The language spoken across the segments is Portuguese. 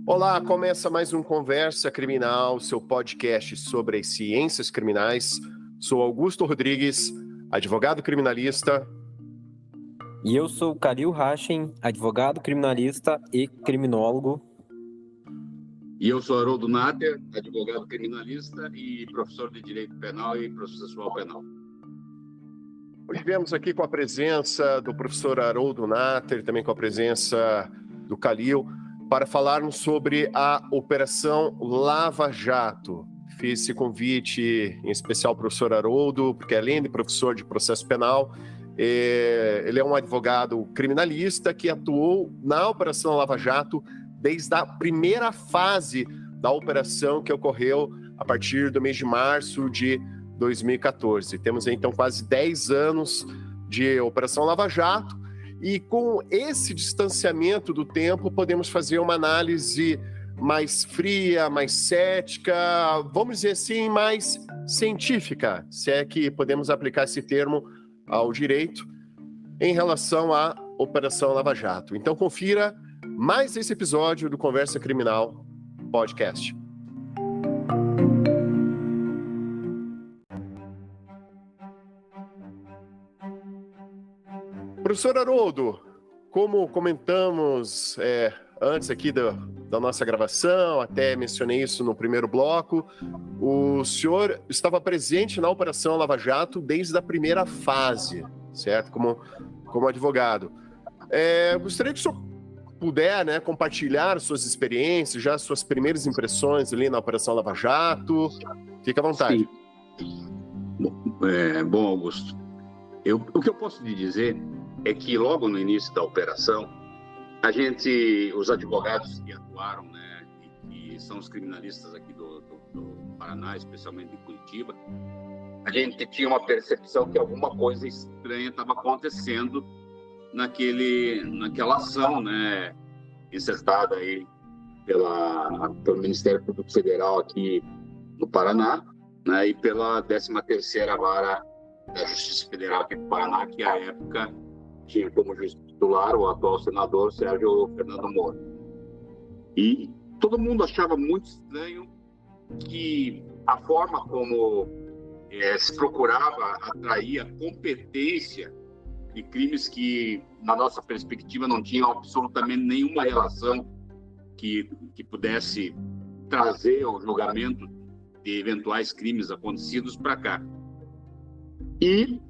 Olá, começa mais um Conversa Criminal, seu podcast sobre as ciências criminais. Sou Augusto Rodrigues, advogado criminalista. E eu sou Kalil Hachem, advogado criminalista e criminólogo. E eu sou Haroldo Natter, advogado criminalista e professor de Direito Penal e Processual Penal. Hoje viemos aqui com a presença do professor Haroldo Natter, também com a presença do Kalil, para falarmos sobre a Operação Lava Jato. Fiz esse convite em especial ao professor Haroldo, porque além de professor de processo penal, ele é um advogado criminalista que atuou na Operação Lava Jato desde a primeira fase da operação, que ocorreu a partir do mês de março de 2014. Temos então quase 10 anos de Operação Lava Jato, e com esse distanciamento do tempo podemos fazer uma análise mais fria, mais cética, vamos dizer assim, mais científica, se é que podemos aplicar esse termo ao direito, em relação à Operação Lava Jato. Então confira mais esse episódio do Conversa Criminal Podcast. Professor Haroldo, como comentamos antes aqui da nossa gravação, até mencionei isso no primeiro bloco, o senhor estava presente na Operação Lava Jato desde a primeira fase, certo? Como advogado. Gostaria que o senhor puder, compartilhar suas experiências, já suas primeiras impressões ali na Operação Lava Jato. Fique à vontade. Sim. Bom, Augusto, o que eu posso lhe dizer é que logo no início da operação, os advogados que atuaram, e que são os criminalistas aqui do Paraná, especialmente de Curitiba, a gente tinha uma percepção que alguma coisa estranha estava acontecendo naquela ação, insertada aí pelo Ministério Público Federal aqui no Paraná, e pela 13ª Vara da Justiça Federal aqui do Paraná, que à época tinha como juiz titular o atual senador Sérgio Fernando Moro. E todo mundo achava muito estranho que a forma como se procurava atrair a competência de crimes que, na nossa perspectiva, não tinham absolutamente nenhuma relação que pudesse trazer o julgamento de eventuais crimes acontecidos para cá. E,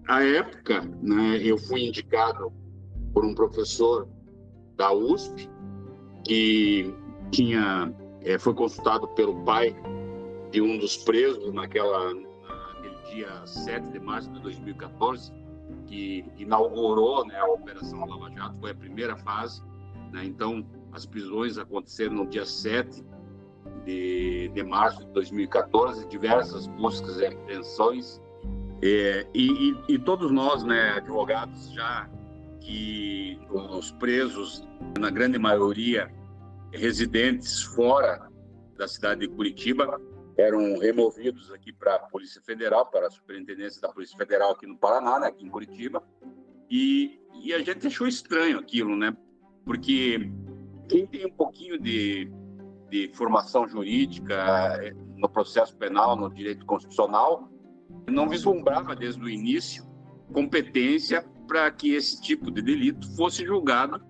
à época, eu fui indicado por um professor da USP que foi consultado pelo pai de um dos presos naquele dia 7 de março de 2014, que inaugurou a Operação Lava Jato, foi a primeira fase. Então, as prisões aconteceram no dia 7 de março de 2014, diversas buscas e apreensões. E todos nós, advogados, já que os presos, na grande maioria, residentes fora da cidade de Curitiba, eram removidos aqui para a Polícia Federal, para a Superintendência da Polícia Federal aqui no Paraná, aqui em Curitiba, e a gente achou estranho aquilo, porque quem tem um pouquinho de formação jurídica no processo penal, no direito constitucional, não vislumbrava desde o início competência para que esse tipo de delito fosse julgado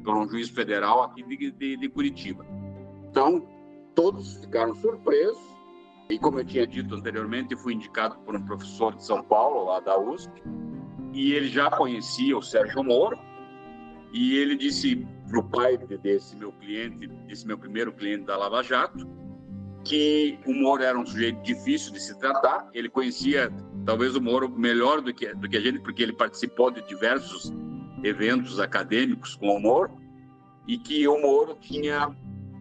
por um juiz federal aqui de Curitiba. Então, todos ficaram surpresos, e como eu tinha dito anteriormente, eu fui indicado por um professor de São Paulo, lá da USP, e ele já conhecia o Sérgio Moro, e ele disse para o pai desse meu primeiro cliente da Lava Jato, que o Moro era um sujeito difícil de se tratar. Ele conhecia talvez o Moro melhor do que a gente, porque ele participou de diversos eventos acadêmicos com o Moro, e que o Moro tinha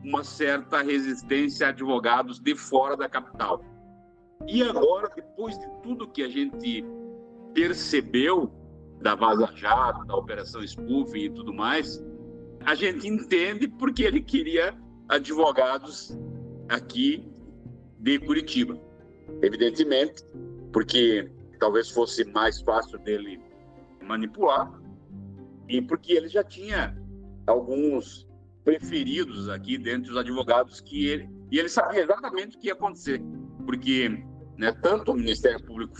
uma certa resistência a advogados de fora da capital. E agora, depois de tudo que a gente percebeu da Vaza Jato, da Operação Spoofing e tudo mais, a gente entende porque ele queria advogados aqui de Curitiba. Evidentemente, porque talvez fosse mais fácil dele manipular, E porque ele já tinha alguns preferidos aqui dentre os advogados e ele sabia exatamente o que ia acontecer, porque, né, tanto o Ministério Público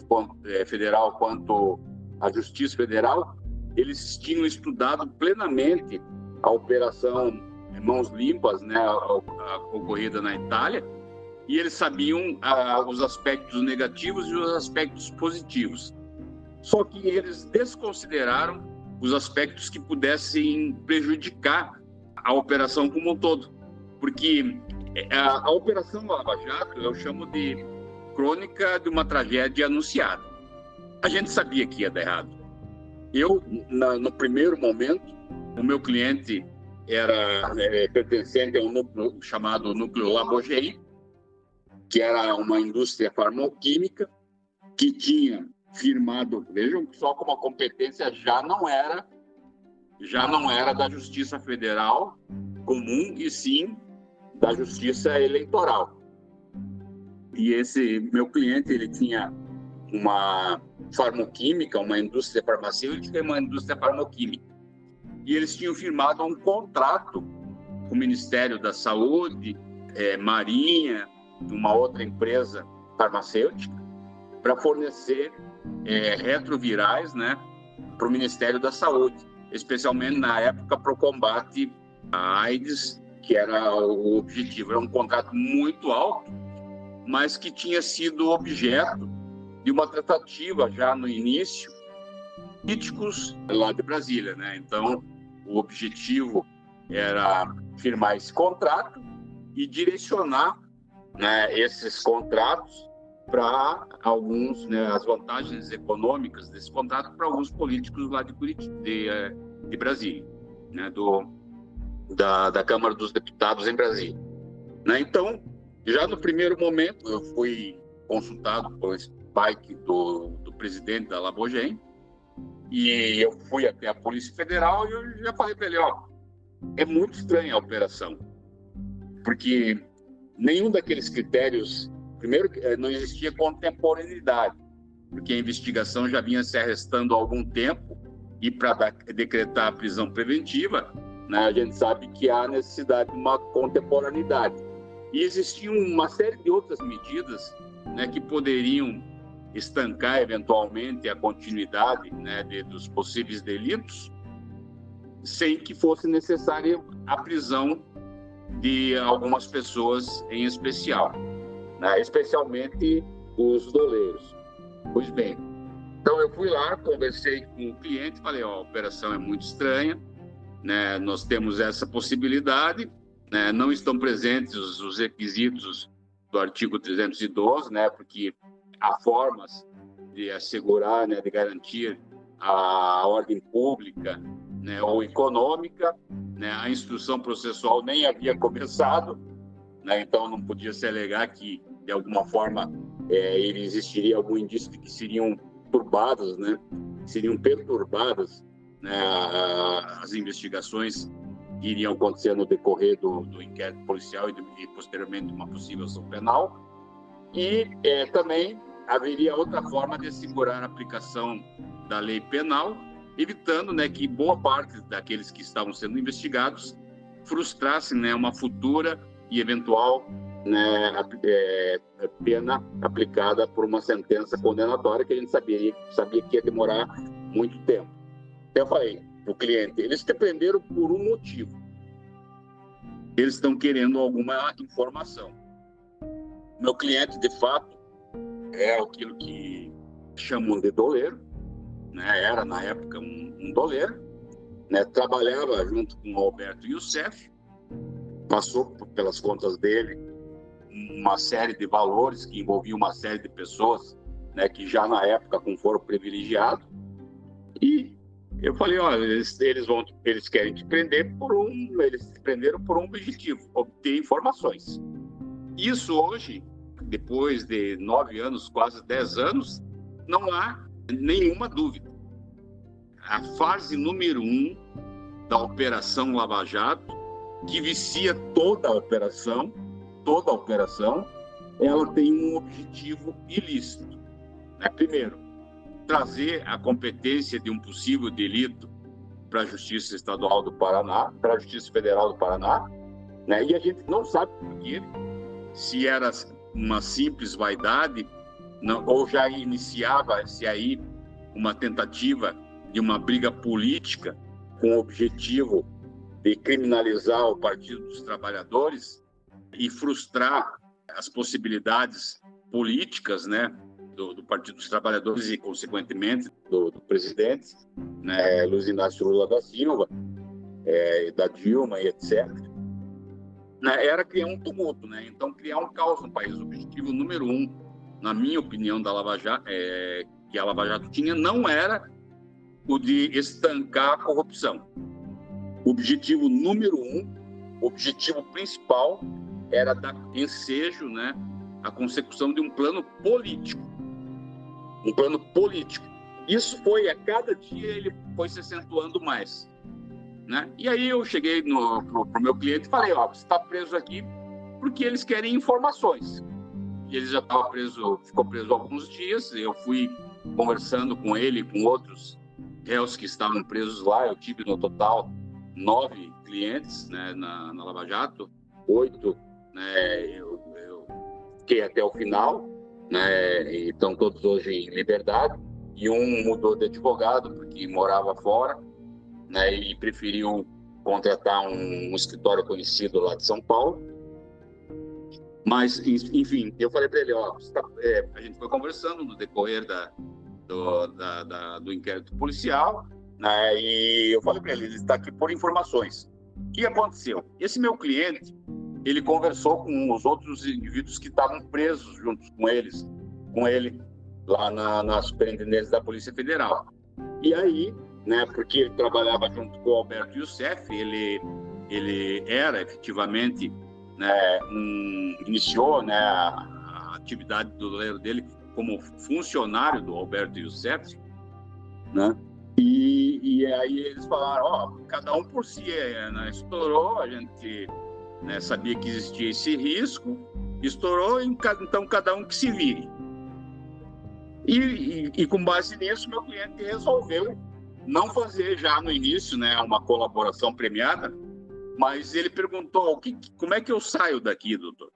Federal quanto a Justiça Federal, eles tinham estudado plenamente a operação Mãos Limpas, né, a ocorrida na Itália, e eles sabiam os aspectos negativos e os aspectos positivos. Só que eles desconsideraram os aspectos que pudessem prejudicar a operação como um todo. Porque a Operação Lava Jato eu chamo de crônica de uma tragédia anunciada. A gente sabia que ia dar errado. Eu, no primeiro momento, o meu cliente era pertencente a um núcleo chamado Núcleo Labogem, que era uma indústria farmacêutica que tinha firmado, vejam só como a competência já não era da Justiça Federal comum, e sim da Justiça Eleitoral. E esse meu cliente, ele tinha uma farmacêutica, uma indústria farmacêutica e uma indústria farmacêutica. E eles tinham firmado um contrato com o Ministério da Saúde, Marinha, uma outra empresa farmacêutica, para fornecer retrovirais, né, para o Ministério da Saúde, especialmente na época para o combate à AIDS, que era o objetivo. Era um contrato muito alto, mas que tinha sido objeto de uma tratativa já no início, políticos lá de Brasília, né? Então, o objetivo era firmar esse contrato e direcionar, né, esses contratos para alguns, né, as vantagens econômicas desse contrato para alguns políticos lá de Brasília, né, da Câmara dos Deputados em Brasília, né? Então, já no primeiro momento, eu fui consultado por esse spike do presidente da Labogem, e eu fui até a Polícia Federal e eu já falei para ele, é muito estranha a operação, porque nenhum daqueles critérios, primeiro, não existia contemporaneidade, porque a investigação já vinha se arrastando há algum tempo, e para decretar a prisão preventiva, né, a gente sabe que há necessidade de uma contemporaneidade. E existiam uma série de outras medidas, né, que poderiam estancar eventualmente a continuidade, né, dos possíveis delitos, sem que fosse necessária a prisão de algumas pessoas em especial, né, especialmente os doleiros. Pois bem, então eu fui lá, conversei com o cliente, falei, a operação é muito estranha, né, nós temos essa possibilidade, né, não estão presentes os requisitos do artigo 312, né, porque há formas de assegurar, né, de garantir a ordem pública, né, ou econômica, né, a instrução processual nem havia começado, né, então não podia se alegar que, de alguma forma, existiria algum indício de que seriam turbadas, né, seriam perturbadas, né, as investigações que iriam acontecer no decorrer do inquérito policial e posteriormente uma possível ação penal. E também haveria outra forma de assegurar a aplicação da lei penal, evitando, né, que boa parte daqueles que estavam sendo investigados frustrassem, né, uma futura e eventual, né, pena aplicada por uma sentença condenatória que a gente sabia que ia demorar muito tempo. Então eu falei para o cliente, eles te prenderam por um motivo. Eles estão querendo alguma informação. Meu cliente, de fato, é aquilo que chamam de doleiro, né? Era, na época, um doleiro, né? Trabalhava junto com o Alberto Youssef, passou pelas contas dele uma série de valores que envolviam uma série de pessoas, né, que já na época com foro privilegiado, e eu falei, olha, eles querem te prender eles te prenderam por um objetivo, obter informações. Isso hoje, depois de 9 anos, quase 10 anos, não há nenhuma dúvida. A fase número 1 da Operação Lava Jato, que vicia toda a operação, ela tem um objetivo ilícito, né? Primeiro, trazer a competência de um possível delito para a Justiça Estadual do Paraná, para a Justiça Federal do Paraná, né? E a gente não sabe por quê, se era uma simples vaidade, não, ou já iniciava-se aí uma tentativa de uma briga política com o objetivo de criminalizar o Partido dos Trabalhadores e frustrar as possibilidades políticas, né, do Partido dos Trabalhadores e, consequentemente, do presidente, né, Luiz Inácio Lula da Silva, da Dilma e etc. Né, era criar um tumulto, né? Então, criar um caos no país. O objetivo número 1, na minha opinião, da Lava Jato, que a Lava Jato tinha, não era o de estancar a corrupção. O objetivo número 1, o objetivo principal, era dar ensejo, né, à consecução de um plano político. Um plano político. Isso foi, a cada dia, ele foi se acentuando mais. Né? E aí eu cheguei pro meu cliente e falei, ó, você está preso aqui porque eles querem informações. E ele já estava preso, ficou preso alguns dias, eu fui conversando com ele e com outros réus que estavam presos lá, eu tive no total 9 clientes, né, na Lava Jato, 8, né, eu fiquei até o final, né, e estão todos hoje em liberdade, e um mudou de advogado porque morava fora, né, e preferiu contratar um escritório conhecido lá de São Paulo. Mas, enfim, eu falei para ele, ó, a gente foi conversando no decorrer do inquérito policial, né, e eu falei para ele está aqui por informações. O que aconteceu? Esse meu cliente, ele conversou com os outros indivíduos que estavam presos juntos com ele, lá na Superintendência da Polícia Federal. E aí, né, porque ele trabalhava junto com o Alberto Youssef, ele era efetivamente, né, iniciou, né, a atividade do dele como funcionário do Alberto Youssef, né, e aí eles falaram, ó, cada um por si, né, estourou, a gente, né, sabia que existia esse risco, estourou, então cada um que se vire. E com base nisso, meu cliente resolveu não fazer já no início, né, uma colaboração premiada, mas ele perguntou, como é que eu saio daqui, doutor?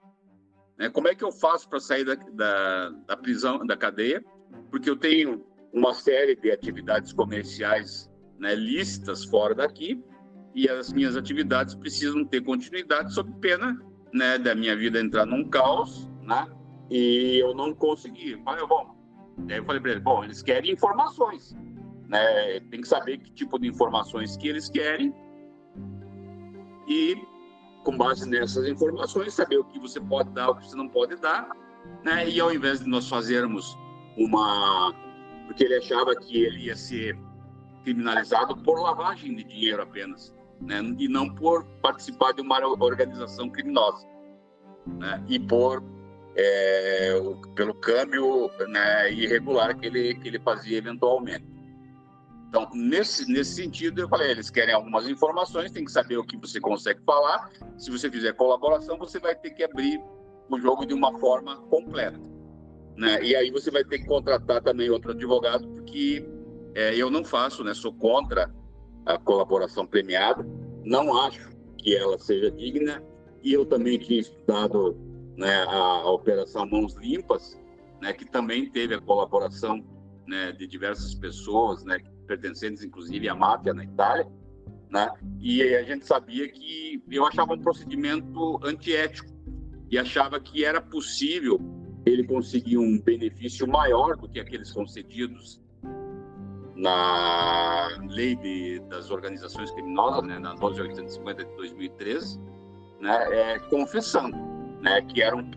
Como é que eu faço para sair da prisão, da cadeia? Porque eu tenho uma série de atividades comerciais, né, lícitas fora daqui, e as minhas atividades precisam ter continuidade sob pena, né, da minha vida entrar num caos, né, e eu não consegui. Aí eu falei para ele, bom, eles querem informações, né, tem que saber que tipo de informações que eles querem e, com base nessas informações, saber o que você pode dar, o que você não pode dar, né, e ao invés de nós fazermos porque ele achava que ele ia ser criminalizado por lavagem de dinheiro apenas, né, e não por participar de uma organização criminosa, né, e pelo câmbio, né, irregular que ele fazia eventualmente. Então, nesse sentido, eu falei, eles querem algumas informações, tem que saber o que você consegue falar. Se você fizer colaboração, você vai ter que abrir o jogo de uma forma completa, né? E aí você vai ter que contratar também outro advogado, porque eu não faço, né? Sou contra a colaboração premiada, não acho que ela seja digna, e eu também tinha estudado, né, a Operação Mãos Limpas, né, que também teve a colaboração, né, de diversas pessoas, né, pertencentes inclusive à máfia na Itália, né, e a gente sabia que eu achava um procedimento antiético e achava que era possível ele conseguir um benefício maior do que aqueles concedidos na lei das organizações criminosas, né, na 12.850 de 2013, né, confessando, né, que eram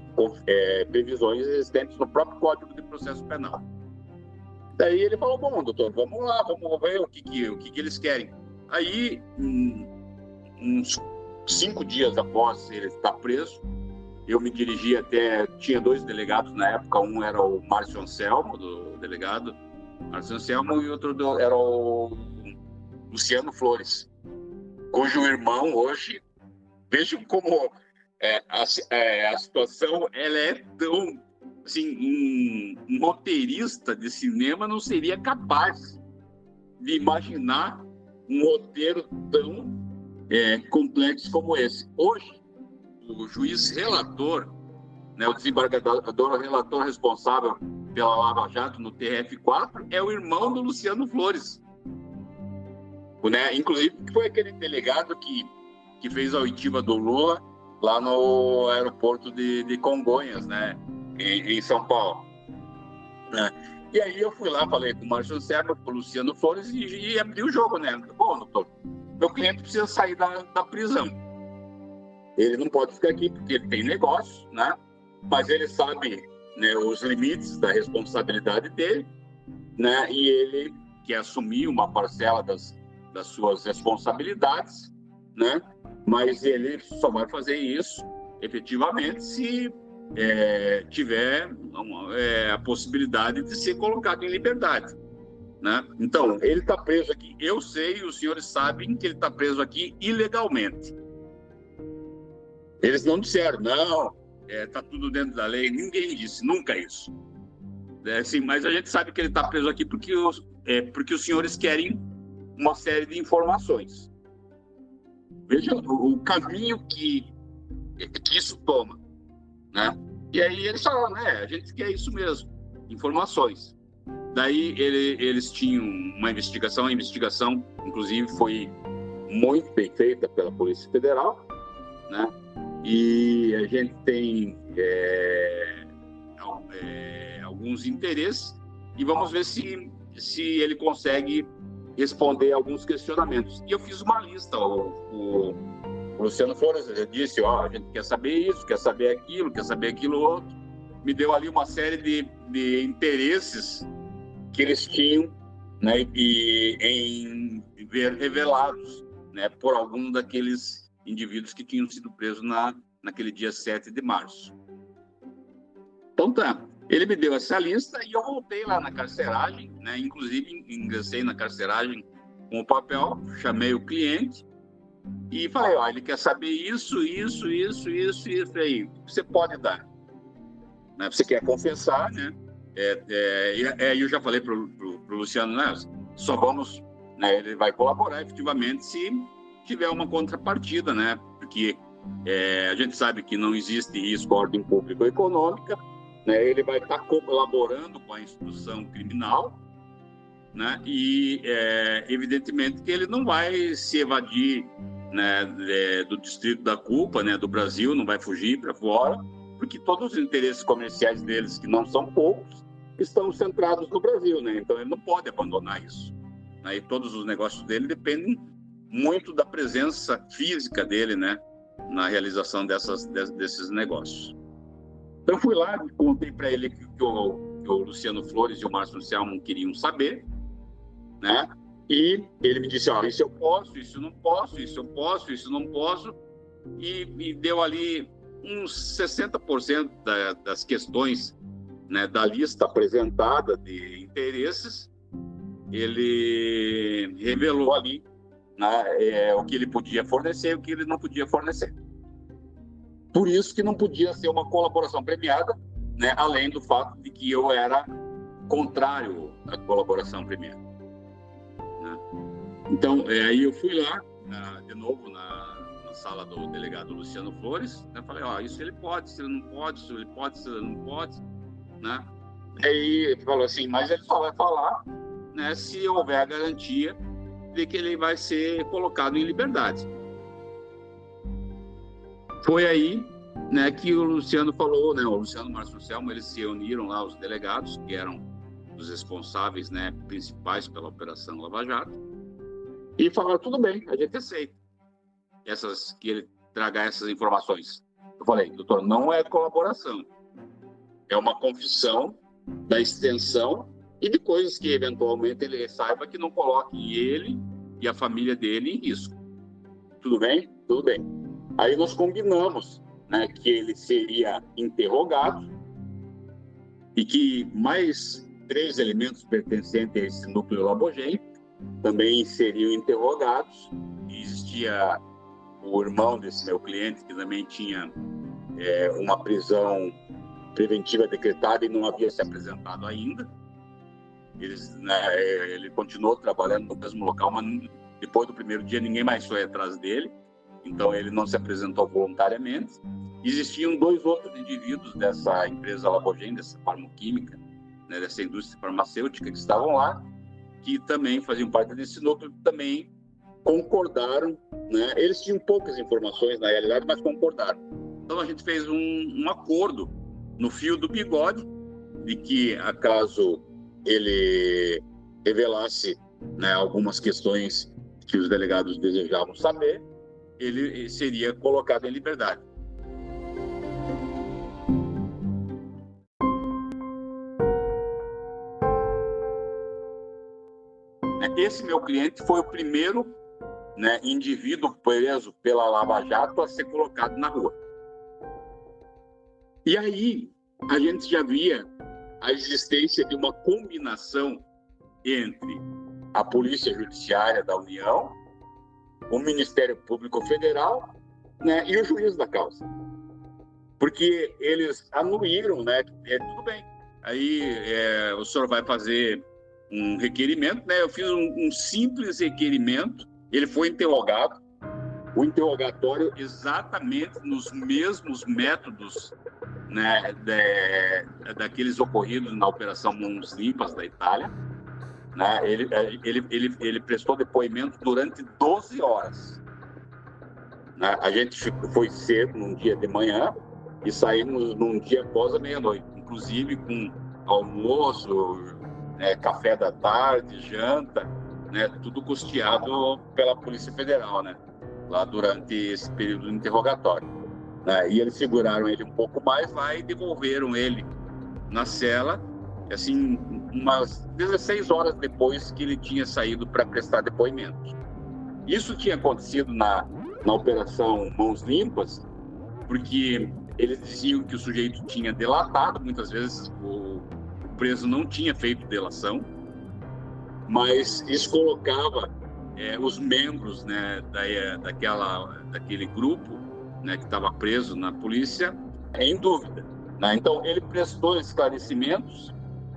previsões existentes no próprio Código de Processo Penal. Daí ele falou, bom, doutor, vamos lá, vamos ver o que eles querem. Aí, uns 5 dias após ele estar preso, eu me dirigi tinha 2 delegados na época, um era o Márcio Anselmo, do delegado Márcio Anselmo, e outro era o Luciano Flores, cujo irmão hoje, vejam como a situação ela é tão... Assim, um roteirista de cinema não seria capaz de imaginar um roteiro tão complexo como esse. Hoje, o juiz relator, né, o desembargador relator responsável pela Lava Jato no TRF4 é o irmão do Luciano Flores. Né? Inclusive, foi aquele delegado que fez a oitiva do Lula lá no aeroporto de Congonhas, né, em São Paulo. Né? E aí eu fui lá, falei com o Márcio Serra, com o Luciano Flores e abri o jogo, né? Bom, doutor, meu cliente precisa sair da prisão. Ele não pode ficar aqui porque ele tem negócio, né? Mas ele sabe, né, os limites da responsabilidade dele, né? E ele quer assumir uma parcela das suas responsabilidades, né? Mas ele só vai fazer isso efetivamente se tiver a possibilidade de ser colocado em liberdade, né? Então, ele está preso aqui. Eu sei, os senhores sabem que ele está preso aqui ilegalmente. Eles não disseram, não, está tudo dentro da lei. Ninguém disse, nunca isso. Assim, mas a gente sabe que ele está preso aqui porque os senhores querem uma série de informações. Veja o caminho que isso toma, né? E aí eles falaram, né, a gente quer isso mesmo, informações. Daí eles tinham uma investigação, a investigação, inclusive, foi muito bem feita pela Polícia Federal, né? E a gente tem alguns interesses e vamos ver se ele consegue responder alguns questionamentos. E eu fiz uma lista, o Luciano Flores disse, a gente quer saber isso, quer saber aquilo outro. Me deu ali uma série de interesses que eles tinham, né, e em ver revelados, né, por algum daqueles indivíduos que tinham sido presos naquele dia 7 de março. Então tá, ele me deu essa lista e eu voltei lá na carceragem, né, inclusive ingressei na carceragem com o papel, chamei o cliente e falei, ele quer saber isso aí, você pode dar, né, você quer confessar, né, eu já falei pro Luciano, né, só vamos, né, ele vai colaborar efetivamente se tiver uma contrapartida, né, porque a gente sabe que não existe risco à ordem pública ou econômica, né, ele vai estar colaborando com a instituição criminal, né, e evidentemente que ele não vai se evadir, né, do distrito da culpa, né, do Brasil, não vai fugir para fora, porque todos os interesses comerciais deles, que não são poucos, estão centrados no Brasil, né, então ele não pode abandonar isso, né, e todos os negócios dele dependem muito da presença física dele, né, na realização desses negócios. Então, eu fui lá, contei para ele que o Luciano Flores e o Márcio Anselmo queriam saber, né? E ele me disse, isso eu posso, isso não posso, isso eu posso, isso não posso. E me deu ali uns 60% das questões, né, da lista apresentada de interesses. Ele revelou ali, né, o que ele podia fornecer e o que ele não podia fornecer. Por isso que não podia ser uma colaboração premiada, né, além do fato de que eu era contrário à colaboração premiada. Né? Então, aí eu fui lá, de novo, na sala do delegado Luciano Flores, né, falei, isso ele pode, se ele não pode, se ele pode, se ele não pode, né? Aí ele falou assim, mas ele só vai falar, né, se houver a garantia de que ele vai ser colocado em liberdade. Foi aí, né, que o Luciano falou, né, o Luciano e o Márcio Anselmo, eles se uniram lá, os delegados, que eram os responsáveis, né, principais pela Operação Lava Jato, e falaram, tudo bem, a gente aceita que ele traga essas informações. Eu falei, doutor, não é colaboração, é uma confissão da extensão e de coisas que, eventualmente, ele saiba que não coloquem ele e a família dele em risco. Tudo bem? Tudo bem. Aí nós combinamos, né, que ele seria interrogado e que mais 3 elementos pertencentes a esse núcleo labogênico também seriam interrogados. E existia o irmão desse meu cliente, que também tinha uma prisão preventiva decretada e não havia se apresentado ainda. Ele continuou trabalhando no mesmo local, mas Depois do primeiro dia, ninguém mais foi atrás dele, então ele não se apresentou voluntariamente. Existiam 2 outros indivíduos dessa empresa Lavogen, dessa farmoquímica, né, dessa indústria farmacêutica, que estavam lá, que também faziam parte desse núcleo, também concordaram, né? Eles tinham poucas informações na realidade, mas concordaram. Então a gente fez um acordo no fio do bigode de que, acaso ele revelasse, né, algumas questões que os delegados desejavam saber, ele seria colocado em liberdade. Esse meu cliente foi o primeiro, né, indivíduo preso pela Lava Jato a ser colocado na rua. E aí a gente já via a existência de uma combinação entre a Polícia Judiciária da União, o Ministério Público Federal, né, e o juiz da causa. Porque eles anuíram, né, tudo bem, aí o senhor vai fazer um requerimento, né? Eu fiz um simples requerimento, ele foi interrogado, o interrogatório exatamente nos mesmos métodos, né, daqueles ocorridos na Operação Mãos Limpas da Itália, né? Ele prestou depoimento durante 12 horas. Né? A gente foi cedo num dia de manhã e saímos num dia após a meia-noite, inclusive com almoço, café da tarde, janta, né, tudo custeado pela Polícia Federal, né, lá durante esse período de interrogatório. Né, e eles seguraram ele um pouco mais lá e devolveram ele na cela, assim, umas 16 horas depois que ele tinha saído para prestar depoimento. Isso tinha acontecido na Operação Mãos Limpas, porque eles diziam que o sujeito tinha delatado, muitas vezes o preso não tinha feito delação, mas isso colocava os membros, né, daquele grupo, né, que estava preso na polícia em dúvida. Né? Então, ele prestou esclarecimentos,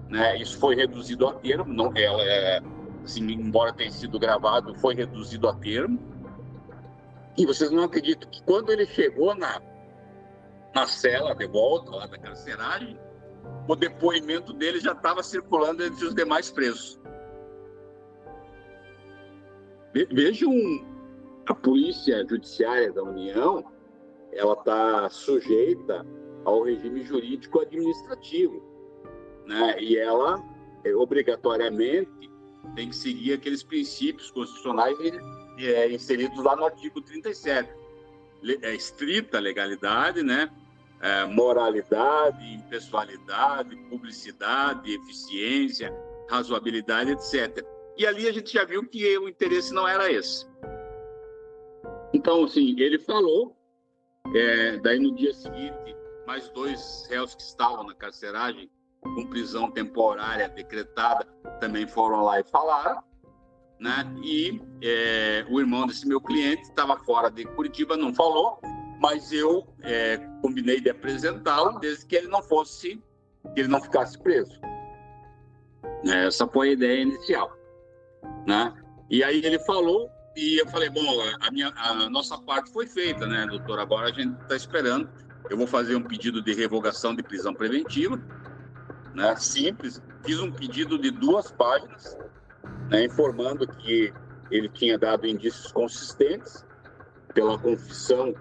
né, isso foi reduzido a termo, não, assim, embora tenha sido gravado, foi reduzido a termo. E vocês não acreditam que quando ele chegou na cela de volta, lá da carceragem, o depoimento dele já estava circulando entre os demais presos. Vejam, a Polícia Judiciária da União, ela está sujeita ao regime jurídico administrativo, né? E ela, obrigatoriamente, tem que seguir aqueles princípios constitucionais inseridos lá no artigo 37. Estrita legalidade, né? Moralidade, impessoalidade, publicidade, eficiência, razoabilidade, etc. E ali a gente já viu que o interesse não era esse. Então, assim, ele falou, daí no dia seguinte, mais 2 réus que estavam na carceragem, com prisão temporária decretada, também foram lá e falaram, né? E o irmão desse meu cliente estava fora de Curitiba, não falou, mas eu combinei de apresentá-lo desde que ele não ficasse preso. Essa foi a ideia inicial, né? E aí ele falou e eu falei, bom, a nossa parte foi feita, né, doutor? Agora a gente está esperando. Eu vou fazer um pedido de revogação de prisão preventiva, né? Simples. Fiz um pedido de 2 páginas, né, informando que ele tinha dado indícios consistentes pela confissão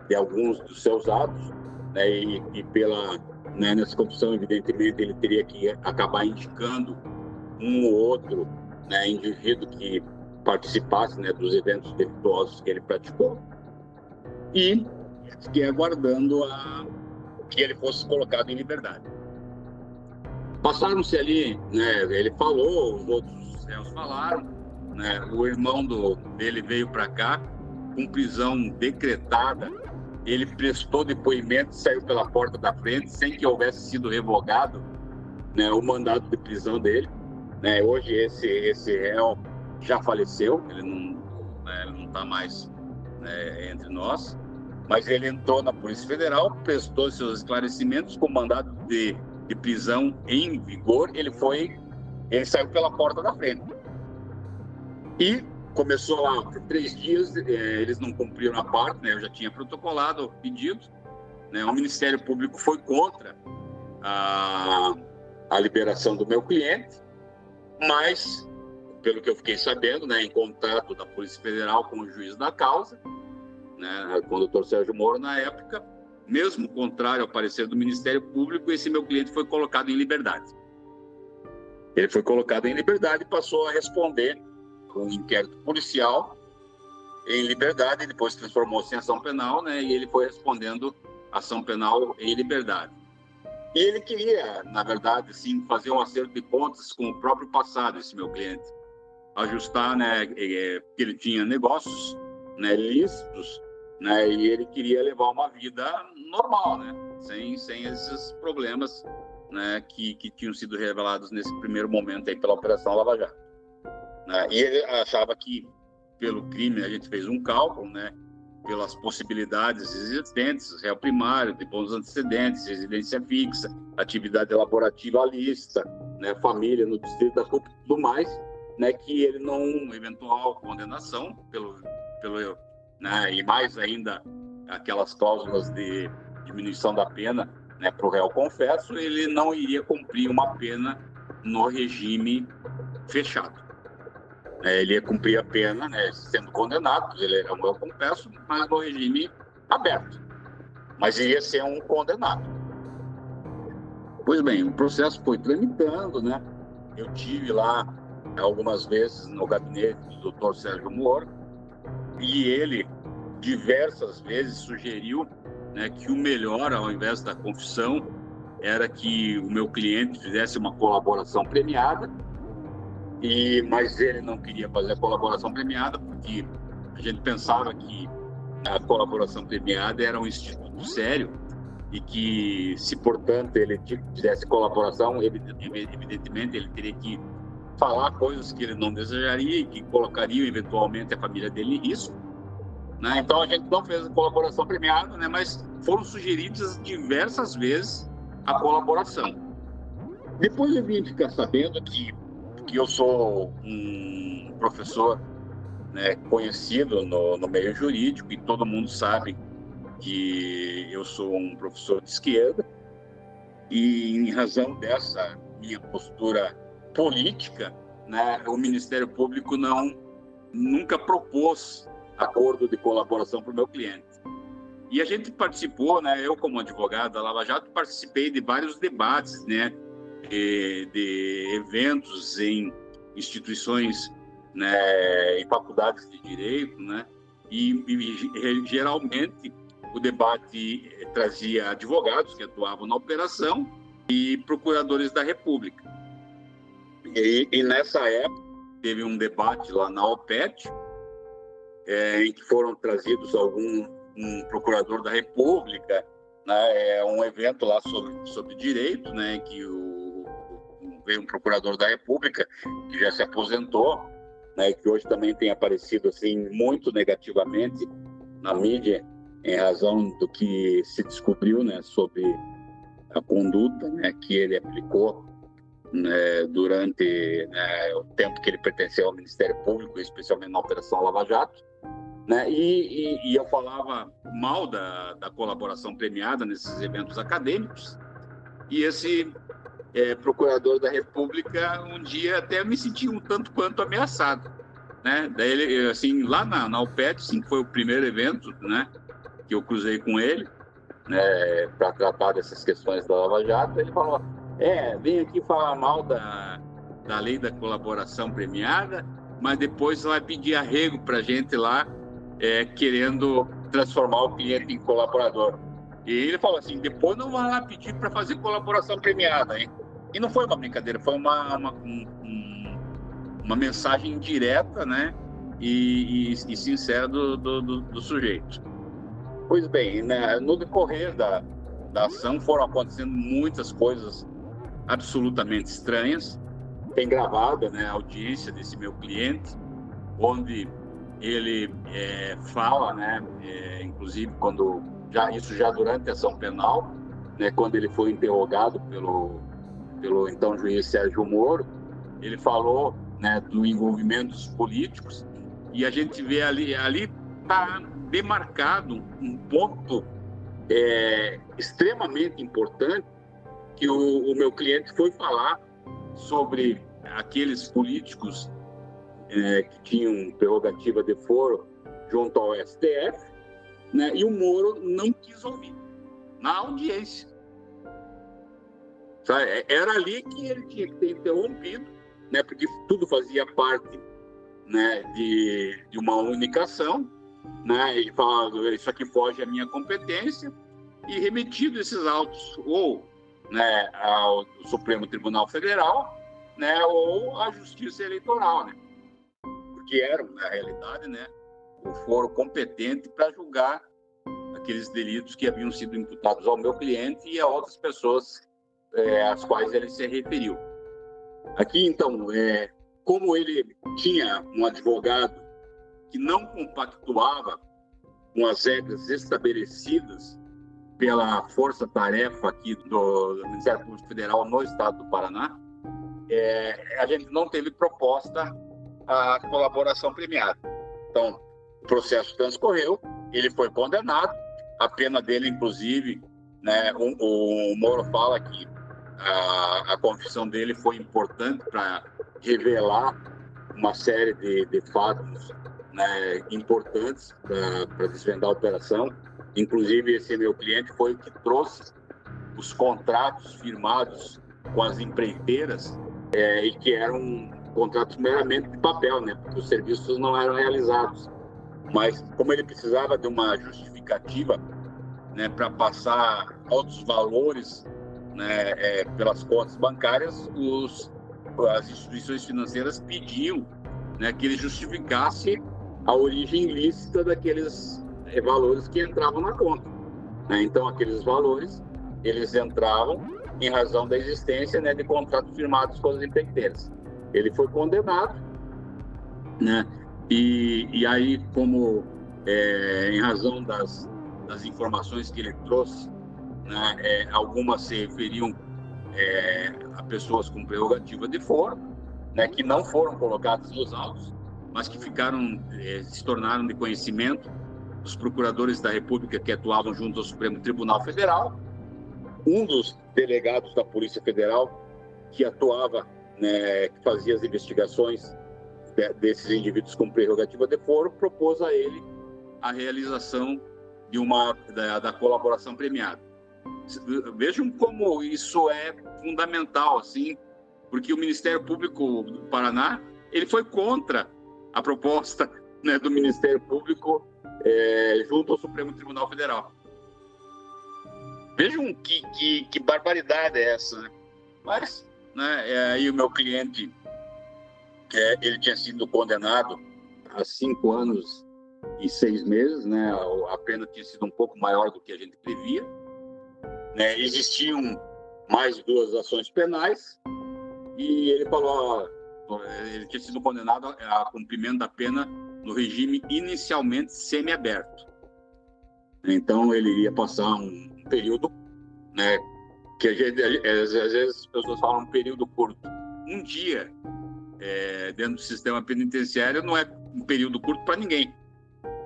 de alguns dos seus atos, né, e nessa confissão, evidentemente, ele teria que acabar indicando um ou outro, né, indivíduo que participasse, né, dos eventos delituosos que ele praticou, e fiquei aguardando que ele fosse colocado em liberdade. Passaram-se ali, né, ele falou, os outros réus falaram, né, o irmão dele veio para cá com prisão decretada. Ele prestou depoimento, saiu pela porta da frente, sem que houvesse sido revogado, né, o mandado de prisão dele. Né? Hoje esse réu já faleceu, ele não está mais, né, entre nós, mas ele entrou na Polícia Federal, prestou seus esclarecimentos com mandado de prisão em vigor, ele saiu pela porta da frente. E começou lá por 3 dias, eles não cumpriram a parte, né? Eu já tinha protocolado o pedido, né? O Ministério Público foi contra a liberação do meu cliente, mas, pelo que eu fiquei sabendo, né, em contato da Polícia Federal com o juiz da causa, né, com o doutor Sérgio Moro na época, mesmo contrário ao parecer do Ministério Público, esse meu cliente foi colocado em liberdade. Ele foi colocado em liberdade e passou a responder com um inquérito policial em liberdade, depois transformou-se em ação penal, né, e ele foi respondendo ação penal em liberdade. E ele queria, na verdade, sim, fazer um acerto de contas com o próprio passado, esse meu cliente. Ajustar, né, que ele tinha negócios, né, lícitos, né, e ele queria levar uma vida normal, né, sem esses problemas, né, que tinham sido revelados nesse primeiro momento aí pela Operação Lava Jato. Né, e ele achava que, pelo crime, a gente fez um cálculo, né, pelas possibilidades existentes, réu primário, de bons antecedentes, residência fixa, atividade laborativa lícita, né, família no distrito da CUP e tudo mais, né, que ele não, eventual condenação, né, e mais ainda aquelas cláusulas de diminuição da pena, né, para o réu confesso, ele não iria cumprir uma pena no regime fechado. Ele ia cumprir a pena, né, sendo condenado, ele era um réu confesso, mas no regime aberto. Mas iria ser um condenado. Pois bem, o processo foi tramitando, né? Eu tive lá algumas vezes no gabinete do Dr. Sérgio Moro e ele diversas vezes sugeriu, né, que o melhor, ao invés da confissão, era que o meu cliente fizesse uma colaboração premiada. Mas ele não queria fazer a colaboração premiada porque a gente pensava que a colaboração premiada era um instituto sério e que, se, portanto, ele fizesse colaboração, evidentemente ele teria que falar coisas que ele não desejaria e que colocariam, eventualmente, a família dele em risco. Né? Então, a gente não fez a colaboração premiada, né? Mas foram sugeridas diversas vezes a colaboração. Depois eu vim ficar sabendo que eu sou um professor, né, conhecido no meio jurídico, e todo mundo sabe que eu sou um professor de esquerda, e em razão dessa minha postura política, né, o Ministério Público nunca propôs acordo de colaboração para o meu cliente. E a gente participou, né, eu como advogado da Lava Jato, participei de vários debates, né, de eventos em instituições, né, em faculdades de direito, né, e geralmente o debate trazia advogados que atuavam na operação e procuradores da República. E nessa época teve um debate lá na OPET, em que foram trazidos um procurador da República, né, um evento lá sobre direito, né, que veio um procurador da República que já se aposentou, né, que hoje também tem aparecido assim muito negativamente na mídia em razão do que se descobriu, né, sobre a conduta, né, que ele aplicou, né, durante, né, o tempo que ele pertenceu ao Ministério Público, especialmente na Operação Lava Jato, né, e eu falava mal da colaboração premiada nesses eventos acadêmicos, e esse procurador da República um dia até me senti um tanto quanto ameaçado, né? Daí ele, assim, lá na UPET, assim, que foi o primeiro evento, né, que eu cruzei com ele, né, para tratar dessas questões da Lava Jato, ele falou: vem aqui falar mal da lei da colaboração premiada, mas depois vai pedir arrego para a gente lá, querendo transformar o cliente em colaborador. E ele falou assim: depois não vai lá pedir para fazer colaboração premiada, hein? E não foi uma brincadeira, foi uma mensagem direta, né, e sincera do sujeito. Pois bem, né, no decorrer da ação foram acontecendo muitas coisas absolutamente estranhas. Tem gravada, né, a audiência desse meu cliente, onde ele fala, né, inclusive isso já durante a ação penal, né, quando ele foi interrogado pelo então juiz Sérgio Moro, ele falou, né, do envolvimento dos políticos, E a gente vê ali está demarcado um ponto extremamente importante que o meu cliente foi falar sobre aqueles políticos que tinham prerrogativa de foro junto ao STF, né? E o Moro não quis ouvir na audiência. Sabe? Era ali que ele tinha que ter interrompido, né? Porque tudo fazia parte, né, de uma única ação, né? E falando, isso aqui foge à minha competência, e remetido esses autos ou, né, ao Supremo Tribunal Federal, né, ou à Justiça Eleitoral, né? Porque era, na realidade, né, o foro competente para julgar aqueles delitos que haviam sido imputados ao meu cliente e a outras pessoas às quais ele se referiu. Aqui, então, como ele tinha um advogado que não compactuava com as regras estabelecidas pela força-tarefa aqui do Ministério Público Federal no estado do Paraná, a gente não teve proposta a colaboração premiada. Então, o processo transcorreu, ele foi condenado, a pena dele, inclusive, né, o Moro fala que a confissão dele foi importante para revelar uma série de fatos, né, importantes para desvendar a operação. Inclusive, esse meu cliente foi o que trouxe os contratos firmados com as empreiteiras e que eram contratos meramente de papel, né, porque os serviços não eram realizados. Mas, como ele precisava de uma justificativa, né, para passar altos valores, né, pelas contas bancárias, as instituições financeiras pediam, né, que ele justificasse a origem ilícita daqueles valores que entravam na conta, né? Então, aqueles valores, eles entravam em razão da existência, né, de contratos firmados com as empreiteiras. Ele foi condenado, né? E aí, como em razão das informações que ele trouxe, né, algumas se referiam a pessoas com prerrogativa de foro, né, que não foram colocadas nos autos, mas que se tornaram de conhecimento dos procuradores da República que atuavam junto ao Supremo Tribunal Federal. Um dos delegados da Polícia Federal que atuava, né, que fazia as investigações desses indivíduos com prerrogativa de foro, propôs a ele a realização da colaboração premiada. Vejam como isso é fundamental, assim, porque o Ministério Público do Paraná, ele foi contra a proposta, né, do Ministério Público junto ao Supremo Tribunal Federal. Vejam que barbaridade é essa, né? Mas, né, aí o meu cliente, ele tinha sido condenado a 5 anos e 6 meses, né? A pena tinha sido um pouco maior do que a gente previa, né? Existiam mais 2 ações penais e ele falou, ele tinha sido condenado a cumprimento da pena no regime inicialmente semiaberto. Então ele iria passar um período, né, que às vezes as pessoas falam um período curto. Um dia dentro do sistema penitenciário não é um período curto para ninguém.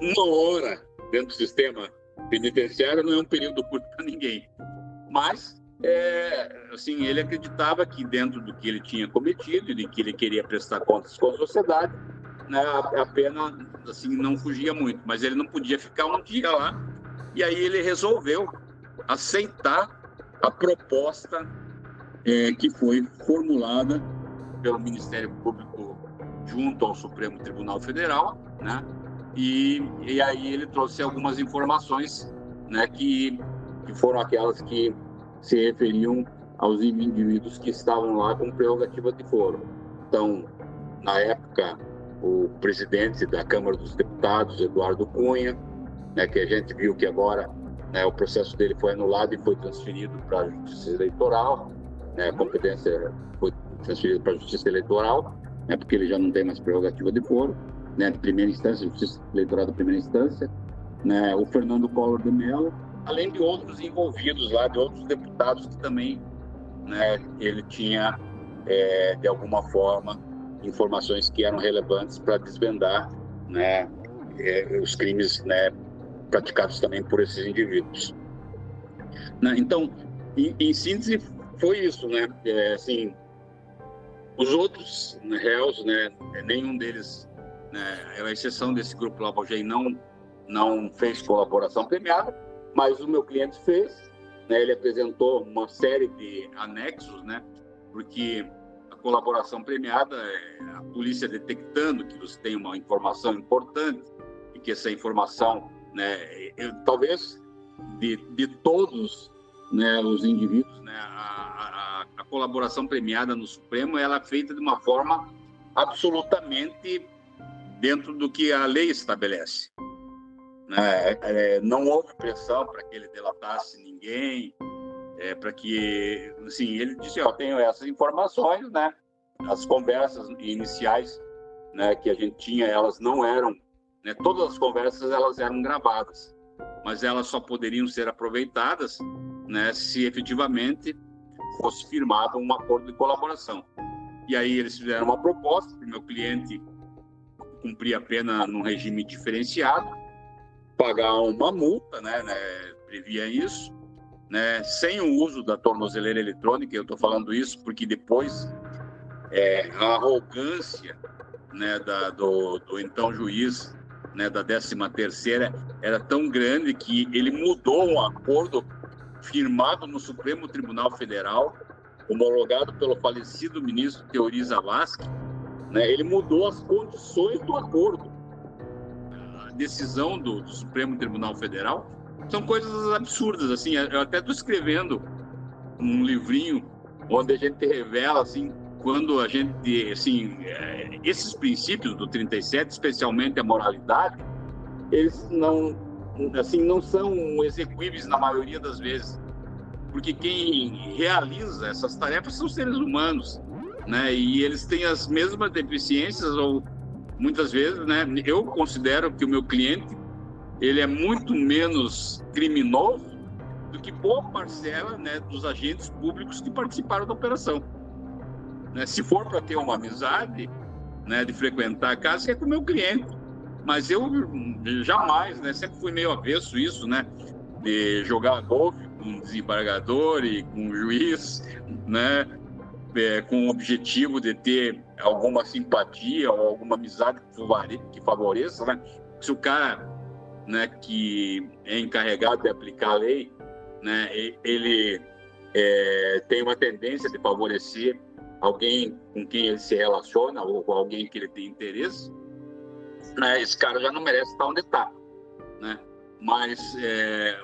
1 hora dentro do sistema penitenciário não é um período curto para ninguém. Mas assim, ele acreditava que dentro do que ele tinha cometido e de que ele queria prestar contas com a sociedade, né, a pena assim não fugia muito, mas ele não podia ficar um dia lá. E aí ele resolveu aceitar a proposta que foi formulada pelo Ministério Público junto ao Supremo Tribunal Federal, né? E aí ele trouxe algumas informações, né, que foram aquelas que se referiam aos indivíduos que estavam lá com prerrogativa de foro. Então, na época, o presidente da Câmara dos Deputados, Eduardo Cunha, né, que a gente viu que agora, né, o processo dele foi anulado e foi transferido para a Justiça Eleitoral, né, a competência foi transferida para a Justiça Eleitoral, né, porque ele já não tem mais prerrogativa de foro, né, de primeira instância, Justiça Eleitoral de primeira instância, né, o Fernando Collor de Mello, além de outros envolvidos lá, de outros deputados que também, né, ele tinha, de alguma forma, informações que eram relevantes para desvendar, né, os crimes, né, praticados também por esses indivíduos. Né? Então, em síntese, foi isso, né? Assim, os outros, né, réus, né, nenhum deles, né, a exceção desse grupo Lava Jato, não fez colaboração premiada, mas o meu cliente fez, né? Ele apresentou uma série de anexos, né? Porque a colaboração premiada é a polícia detectando que você tem uma informação importante e que essa informação, né, talvez de todos, né, os indivíduos, né, a colaboração premiada no Supremo, ela é feita de uma forma absolutamente dentro do que a lei estabelece. Não houve pressão para que ele delatasse ninguém, para que, assim, ele disse, eu tenho essas informações, né, as conversas iniciais, né, que a gente tinha, elas não eram, né, todas as conversas elas eram gravadas, mas elas só poderiam ser aproveitadas, né, se efetivamente fosse firmado um acordo de colaboração. E aí eles fizeram uma proposta para o meu cliente cumprir a pena num regime diferenciado, pagar uma multa, né, previa isso, né, sem o uso da tornozeleira eletrônica. Eu estou falando isso porque depois a arrogância, né, do então juiz, né, da 13ª era tão grande que ele mudou um acordo firmado no Supremo Tribunal Federal, homologado pelo falecido ministro Teori Zavascki, né, ele mudou as condições do acordo. A decisão do Supremo Tribunal Federal são coisas absurdas, assim. Eu até estou escrevendo um livrinho onde a gente revela, assim, quando a gente, assim, esses princípios do 37, especialmente a moralidade, eles não são execuíveis na maioria das vezes, porque quem realiza essas tarefas são seres humanos, né? E eles têm as mesmas deficiências, ou muitas vezes, né? Eu considero que o meu cliente, ele é muito menos criminoso do que boa parcela, né, dos agentes públicos que participaram da operação. Né? Se for para ter uma amizade, né, de frequentar a casa, é com o meu cliente. Mas eu jamais, né, sempre fui meio avesso isso, né, de jogar golfe com um desembargador e com um juiz, né, com o objetivo de ter alguma simpatia ou alguma amizade que favoreça, né? Se o cara, né, que é encarregado de aplicar a lei, né, ele tem uma tendência de favorecer alguém com quem ele se relaciona ou com alguém que ele tem interesse, né, esse cara já não merece estar onde está, né? Mas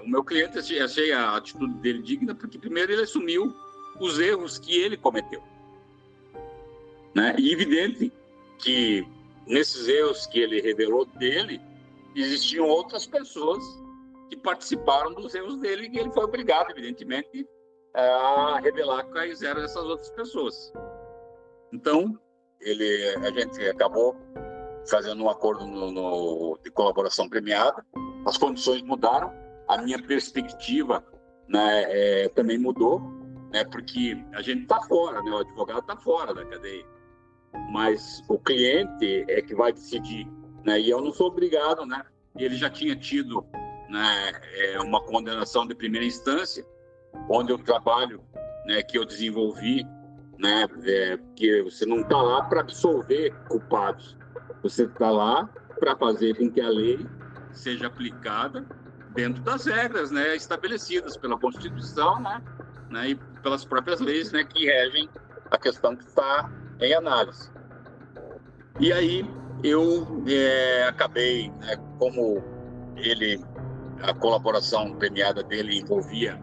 o meu cliente, achei a atitude dele digna, porque primeiro ele assumiu os erros que ele cometeu, né? E evidente que nesses erros que ele revelou dele, existiam outras pessoas que participaram dos erros dele, e que ele foi obrigado, evidentemente, a revelar quais eram essas outras pessoas. Então, a gente acabou fazendo um acordo de colaboração premiada, as condições mudaram, a minha perspectiva, né, também mudou, né, porque a gente está fora, né, o advogado está fora da cadeia, mas o cliente é que vai decidir, né, e eu não sou obrigado, né, ele já tinha tido, né, uma condenação de primeira instância, onde eu trabalho, né, que eu desenvolvi, né, que você não está lá para absolver culpados, você está lá para fazer com que a lei seja aplicada dentro das regras, né, estabelecidas pela Constituição, né, e pelas próprias leis, né, que regem a questão que está em análise. E aí eu acabei, né, como a colaboração premiada dele envolvia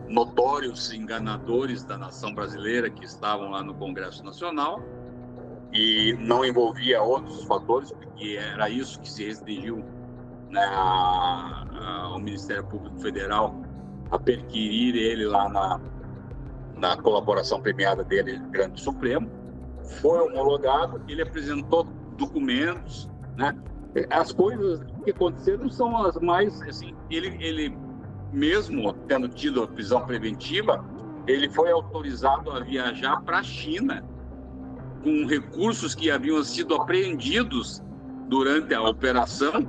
notórios enganadores da nação brasileira que estavam lá no Congresso Nacional, e não envolvia outros fatores, porque era isso que se restringiu, né, ao Ministério Público Federal a perquirir ele lá na colaboração premiada dele no Grande Supremo. Foi homologado, ele apresentou documentos, né? As coisas que aconteceram são as mais, assim, ele mesmo tendo tido a prisão preventiva, ele foi autorizado a viajar para a China com recursos que haviam sido apreendidos durante a operação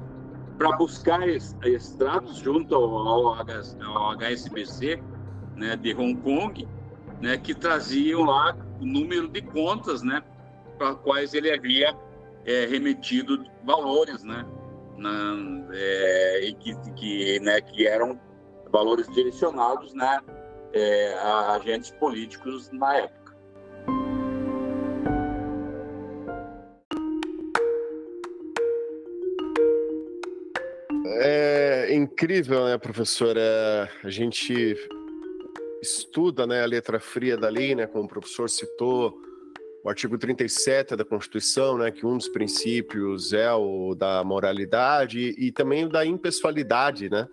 para buscar extratos junto ao HSBC, né, de Hong Kong, né, que traziam lá o número de contas, né, para quais ele havia remetido valores, né, que eram valores direcionados, né, a agentes políticos na época. É incrível, né, professor? A gente estuda, né, a letra fria da lei, né, como o professor citou, o artigo 37 da Constituição, né, que um dos princípios é o da moralidade e também o da impessoalidade, né,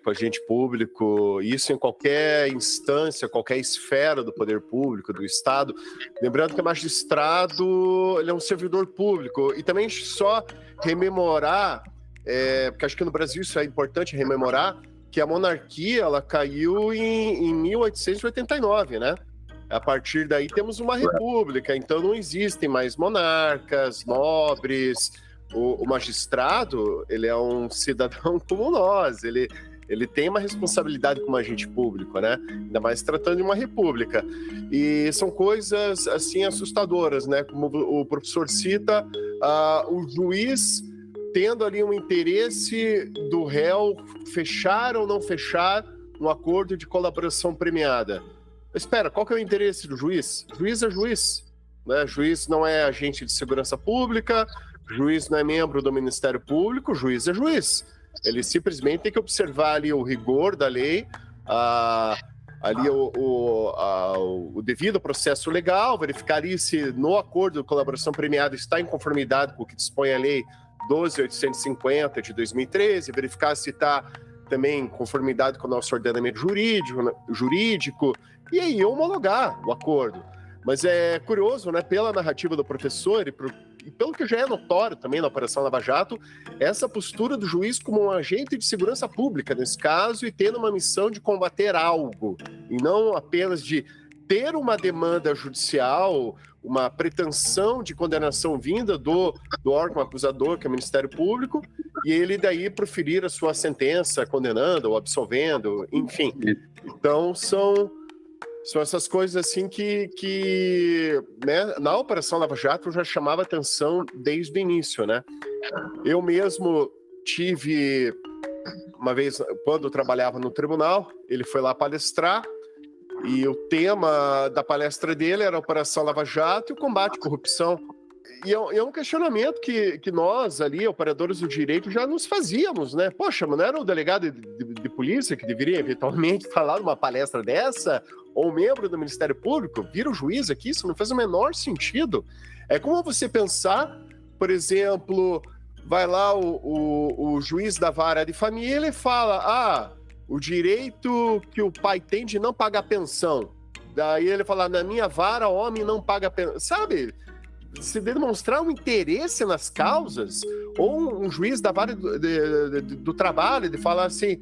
com agente público, isso em qualquer instância, qualquer esfera do poder público, do Estado. Lembrando que o magistrado ele é um servidor público e também só rememorar, porque acho que no Brasil isso é importante rememorar, que a monarquia ela caiu em 1889, né? A partir daí temos uma república, então não existem mais monarcas, nobres. O magistrado, ele é um cidadão como nós, ele tem uma responsabilidade como agente público, né? Ainda mais tratando de uma república. E são coisas, assim, assustadoras, né? Como o professor cita, o juiz tendo ali um interesse do réu fechar ou não fechar um acordo de colaboração premiada. Espera, qual que é o interesse do juiz? Juiz é juiz, né? Juiz não é agente de segurança pública, juiz não é membro do Ministério Público, juiz é juiz. Ele simplesmente tem que observar ali o rigor da lei, ali o devido processo legal, verificar ali se no acordo de colaboração premiada está em conformidade com o que dispõe a lei 12.850 de 2013, verificar se está também em conformidade com o nosso ordenamento jurídico, e aí homologar o acordo. Mas é curioso, né, pela narrativa do professor e pelo que já é notório também na Operação Lava Jato, essa postura do juiz como um agente de segurança pública nesse caso e tendo uma missão de combater algo, e não apenas de ter uma demanda judicial, uma pretensão de condenação vinda do órgão acusador, que é o Ministério Público, e ele daí proferir a sua sentença condenando ou absolvendo, enfim. Então são essas coisas assim que né, na Operação Lava Jato já chamava atenção desde o início, né? Eu mesmo tive, uma vez, quando eu trabalhava no tribunal, ele foi lá palestrar, e o tema da palestra dele era a Operação Lava Jato e o combate à corrupção. E é um questionamento que nós ali, operadores do direito, já nos fazíamos, né? Poxa, mas não era o delegado de polícia que deveria eventualmente falar numa palestra dessa? Ou um membro do Ministério Público? Vira o juiz aqui? Isso não faz o menor sentido. É como você pensar, por exemplo, vai lá o juiz da vara de família e fala, o direito que o pai tem de não pagar pensão. Daí ele fala, na minha vara, homem não paga pensão. Sabe? Se demonstrar um interesse nas causas, ou um juiz da vara do trabalho, de falar assim,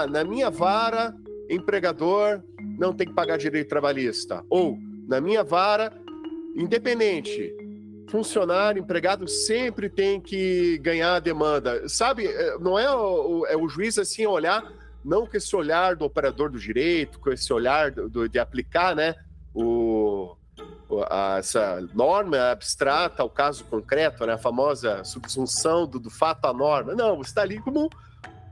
na minha vara, empregador não tem que pagar direito trabalhista. Ou, na minha vara, independente, funcionário, empregado sempre tem que ganhar a demanda. Sabe? Não é o juiz assim olhar, não com esse olhar do operador do direito, com esse olhar de aplicar, né, essa norma abstrata ao caso concreto, né, a famosa subsunção do fato à norma. Não, você está ali como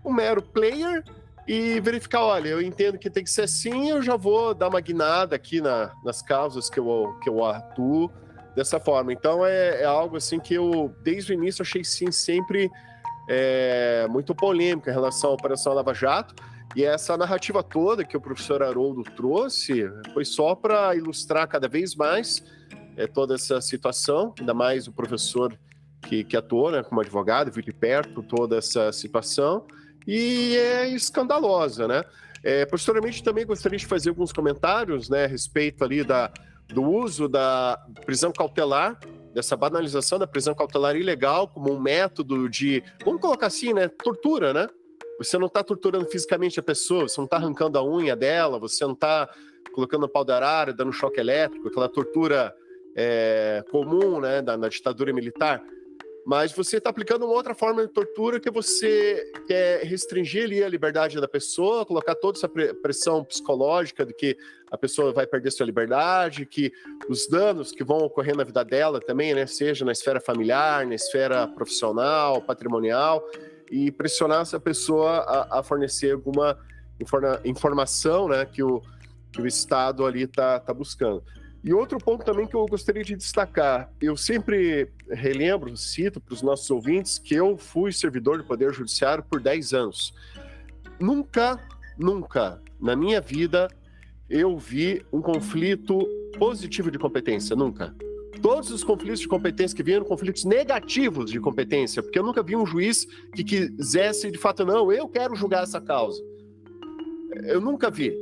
um mero player e verificar, olha, eu entendo que tem que ser assim, eu já vou dar uma guinada aqui nas causas que eu atuo dessa forma. Então é algo assim que eu, desde o início, achei sim sempre muito polêmico em relação à Operação Lava Jato, e essa narrativa toda que o professor Haroldo trouxe foi só para ilustrar cada vez mais toda essa situação, ainda mais o professor que atuou, né, como advogado, viu de perto toda essa situação, e é escandalosa, né? Posteriormente também gostaria de fazer alguns comentários, né, a respeito ali do uso da prisão cautelar, dessa banalização da prisão cautelar ilegal como um método de, vamos colocar assim, né, tortura, né? Você não está torturando fisicamente a pessoa, você não está arrancando a unha dela, você não está colocando pau de arara, dando choque elétrico, aquela tortura comum, né, na ditadura militar. mas você está aplicando uma outra forma de tortura que você quer restringir ali a liberdade da pessoa, colocar toda essa pressão psicológica de que a pessoa vai perder sua liberdade, que os danos que vão ocorrer na vida dela também, né, seja na esfera familiar, na esfera profissional, patrimonial, e pressionar essa pessoa a fornecer alguma informação, né, que o Estado ali está buscando. E outro ponto também que eu gostaria de destacar, eu sempre relembro, cito para os nossos ouvintes, que eu fui servidor do Poder Judiciário por 10 anos. Nunca na minha vida eu vi um conflito positivo de competência, nunca. Todos os conflitos de competência que vieram, conflitos negativos de competência, porque eu nunca vi um juiz que quisesse, de fato, não, eu quero julgar essa causa. Eu nunca vi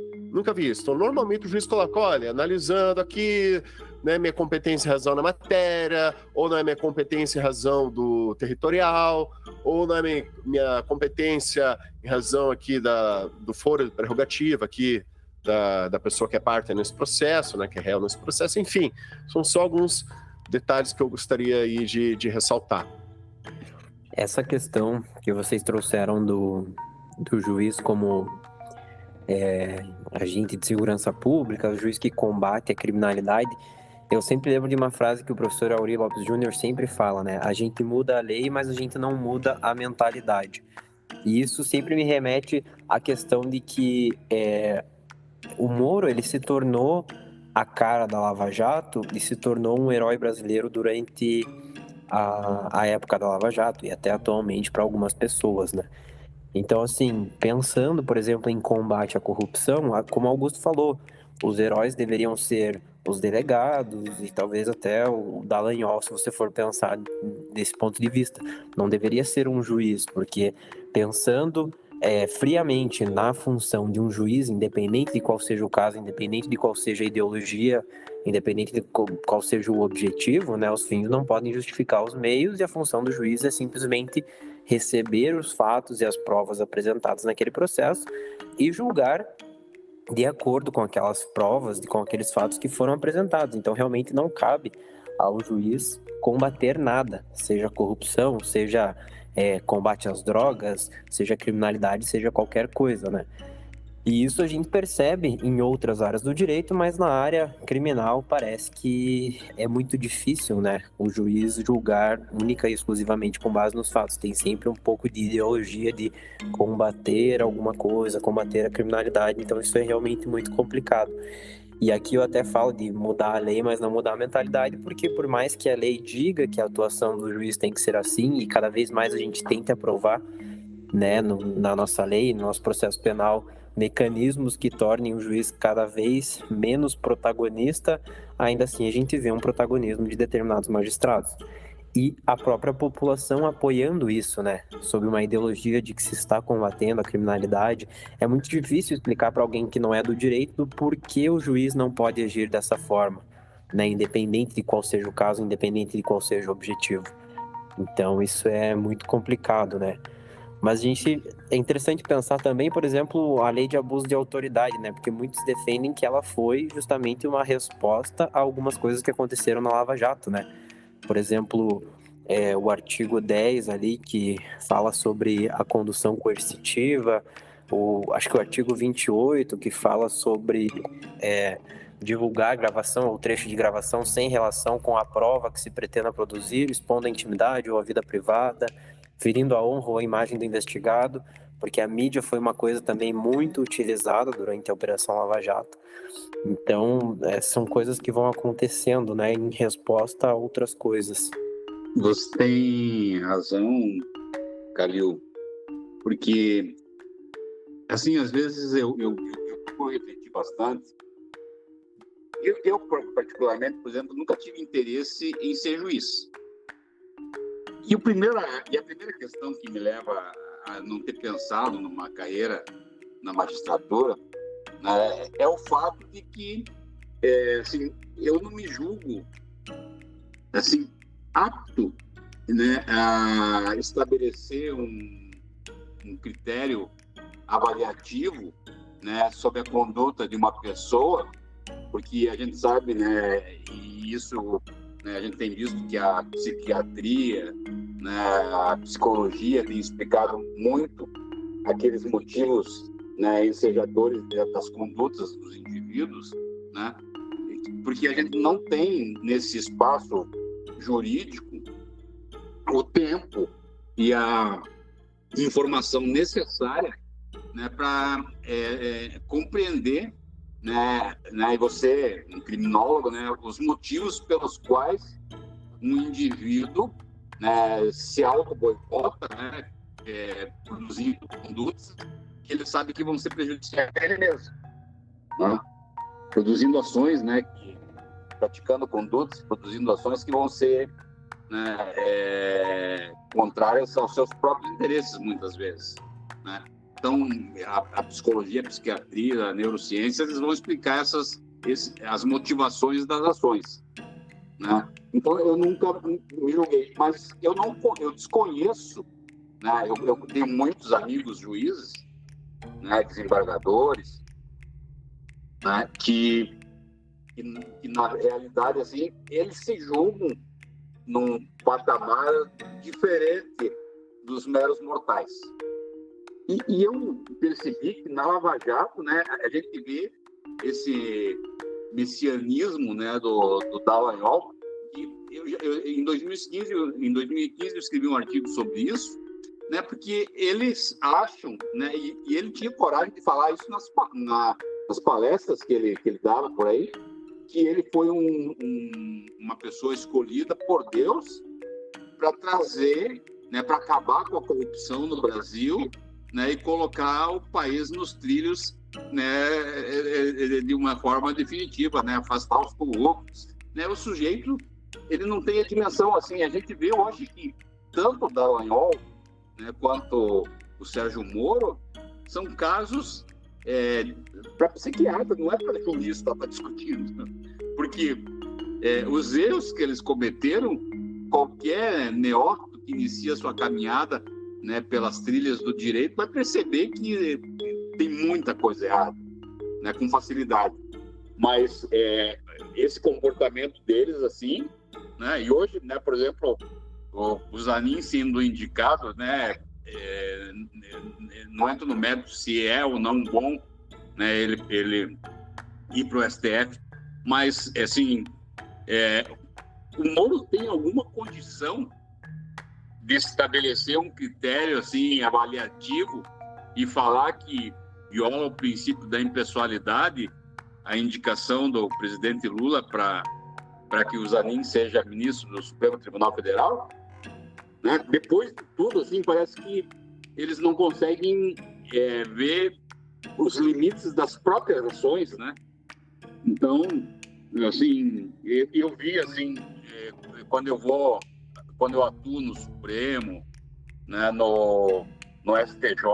isso. Então, normalmente o juiz coloca, olha, analisando aqui, né, minha competência em razão na matéria, ou não é minha competência em razão do territorial, ou não é minha competência em razão aqui do foro de prerrogativa aqui da pessoa que é parte nesse processo, né, que é réu nesse processo, enfim, são só alguns detalhes que eu gostaria aí de ressaltar. Essa questão que vocês trouxeram do juiz como agente de segurança pública, o juiz que combate a criminalidade, eu sempre lembro de uma frase que o professor Aury Lopes Júnior sempre fala, né? A gente muda a lei, mas a gente não muda a mentalidade. E isso sempre me remete à questão de que o Moro, ele se tornou a cara da Lava Jato e se tornou um herói brasileiro durante a época da Lava Jato e até atualmente para algumas pessoas, né? Então, assim, pensando, por exemplo, em combate à corrupção, como Augusto falou, os heróis deveriam ser os delegados e talvez até o Dallagnol, se você for pensar desse ponto de vista. Não deveria ser um juiz, porque pensando friamente na função de um juiz, independente de qual seja o caso, independente de qual seja a ideologia, independente de qual seja o objetivo, né, os fins não podem justificar os meios e a função do juiz é simplesmente receber os fatos e as provas apresentadas naquele processo e julgar de acordo com aquelas provas, com aqueles fatos que foram apresentados. Então, realmente não cabe ao juiz combater nada, seja corrupção, seja combate às drogas, seja criminalidade, seja qualquer coisa, né? E isso a gente percebe em outras áreas do direito, mas na área criminal parece que é muito difícil, né? O juiz julgar única e exclusivamente com base nos fatos. Tem sempre um pouco de ideologia de combater alguma coisa, combater a criminalidade. Então isso é realmente muito complicado. E aqui eu até falo de mudar a lei, mas não mudar a mentalidade, porque por mais que a lei diga que a atuação do juiz tem que ser assim, e cada vez mais a gente tenta aprovar, né, na nossa lei, no nosso processo penal, mecanismos que tornem o juiz cada vez menos protagonista, ainda assim a gente vê um protagonismo de determinados magistrados. E a própria população apoiando isso, né? Sob uma ideologia de que se está combatendo a criminalidade. É muito difícil explicar para alguém que não é do direito por que o juiz não pode agir dessa forma, né? Independente de qual seja o caso, independente de qual seja o objetivo. Então isso é muito complicado, né? Mas é interessante pensar também, por exemplo, a lei de abuso de autoridade, né? Porque muitos defendem que ela foi justamente uma resposta a algumas coisas que aconteceram na Lava Jato, né? Por exemplo, o artigo 10 ali, que fala sobre a condução coercitiva, acho que o artigo 28, que fala sobre divulgar a gravação ou trecho de gravação sem relação com a prova que se pretenda produzir, expondo a intimidade ou a vida privada, ferindo a honra ou a imagem do investigado, porque a mídia foi uma coisa também muito utilizada durante a Operação Lava Jato. Então, são coisas que vão acontecendo, né, em resposta a outras coisas. Você tem razão, Calil, porque, assim, às vezes eu vou refletir bastante. Eu, particularmente, por exemplo, nunca tive interesse em ser juiz. E a primeira questão que me leva a não ter pensado numa carreira na magistratura, né, é o fato de que assim, eu não me julgo assim, apto, né, a estabelecer um critério avaliativo, né, sobre a conduta de uma pessoa, porque a gente sabe, né, e isso, né, a gente tem visto que a psiquiatria, né, a psicologia tem explicado muito aqueles motivos, né, ensejadores das condutas dos indivíduos, né, porque a gente não tem nesse espaço jurídico o tempo e a informação necessária, né, para compreender, né, e você, um criminólogo, né, os motivos pelos quais um indivíduo, né, se auto-boicota, né, produzindo condutas que ele sabe que vão ser prejudiciais a ele mesmo, né? Produzindo ações, né, praticando condutas, produzindo ações que vão ser, né, contrárias aos seus próprios interesses, muitas vezes, né? Então, a psicologia, a psiquiatria, a neurociência, eles vão explicar as motivações das ações, né? Então, eu nunca me julguei, mas eu desconheço, né? Eu tenho muitos amigos juízes, né, desembargadores, né, que na realidade, assim, eles se julgam num patamar diferente dos meros mortais. E eu percebi que na Lava Jato, né, a gente vê esse messianismo, né, do Dallagnol. Em 2015 eu escrevi um artigo sobre isso, né, porque eles acham, né, e ele tinha coragem de falar isso nas palestras que ele dava por aí, que ele foi uma pessoa escolhida por Deus para trazer, né, para acabar com a corrupção no Brasil, né, e colocar o país nos trilhos, né, de uma forma definitiva, né, afastar os corruptos, né. O sujeito, ele não tem a dimensão assim. A gente vê hoje que tanto o Dallagnol, né, quanto o Sérgio Moro são casos para psiquiatra, não é para jurista estar discutindo, porque os erros que eles cometeram, qualquer neófito que inicia sua caminhada, né, pelas trilhas do direito vai perceber que tem muita coisa errada, né, com facilidade. Mas esse comportamento deles, assim, né, e hoje, né, por exemplo, o Zanin sendo indicado, né, não entro no mérito se é ou não bom, né, ele ir para o STF, mas, assim, o Moro tem alguma condição de estabelecer um critério, assim, avaliativo e falar que viola o princípio da impessoalidade, a indicação do presidente Lula para que o Zanin seja ministro do Supremo Tribunal Federal? Né? Depois de tudo, assim, parece que eles não conseguem ver os limites das próprias ações, né? Então, assim, eu vi, assim, quando eu atuo no Supremo, né, no STJ,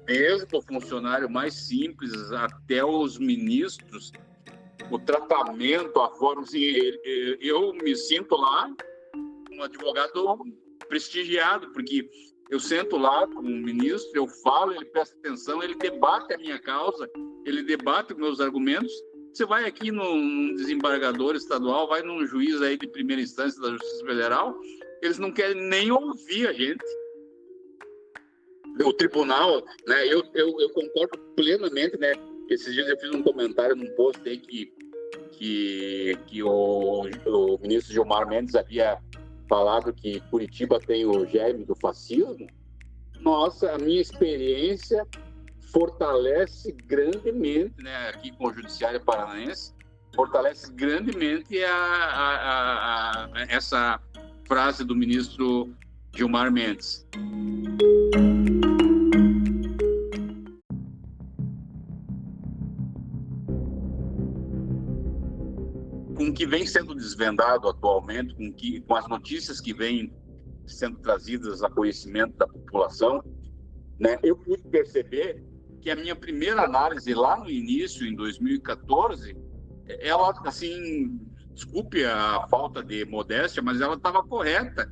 desde o funcionário mais simples até os ministros, o tratamento, a forma, assim, eu me sinto lá um advogado prestigiado, porque eu sento lá com o ministro, eu falo, ele presta atenção, ele debate a minha causa, ele debate os meus argumentos. Você vai aqui num desembargador estadual, vai num juiz aí de primeira instância da Justiça Federal, eles não querem nem ouvir a gente. O tribunal, né, eu concordo plenamente, né? Esses dias eu fiz um comentário num post aí que o ministro Gilmar Mendes havia falado que Curitiba tem o germe do fascismo. Nossa, a minha experiência fortalece grandemente, né, aqui com o Judiciário Paranaense, fortalece grandemente essa frase do ministro Gilmar Mendes. Com o que vem sendo desvendado atualmente, com as notícias que vêm sendo trazidas a conhecimento da população, né, eu pude perceber que a minha primeira análise lá no início, em 2014, ela, assim, desculpe a falta de modéstia, mas ela estava correta,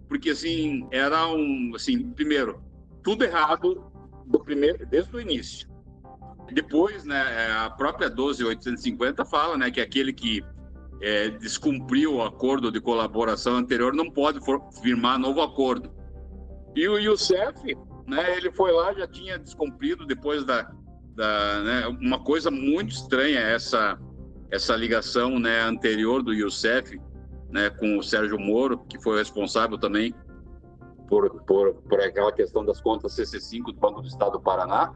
porque, assim, era assim, primeiro, tudo errado desde o início. Depois, né, a própria 12.850 fala, né, que aquele que descumpriu o acordo de colaboração anterior, não pode firmar novo acordo. E o Youssef, né, ele foi lá, já tinha descumprido depois né, uma coisa muito estranha, essa ligação, né, anterior do Youssef, né, com o Sérgio Moro, que foi responsável também por aquela questão das contas CC5 do Banco do Estado do Paraná,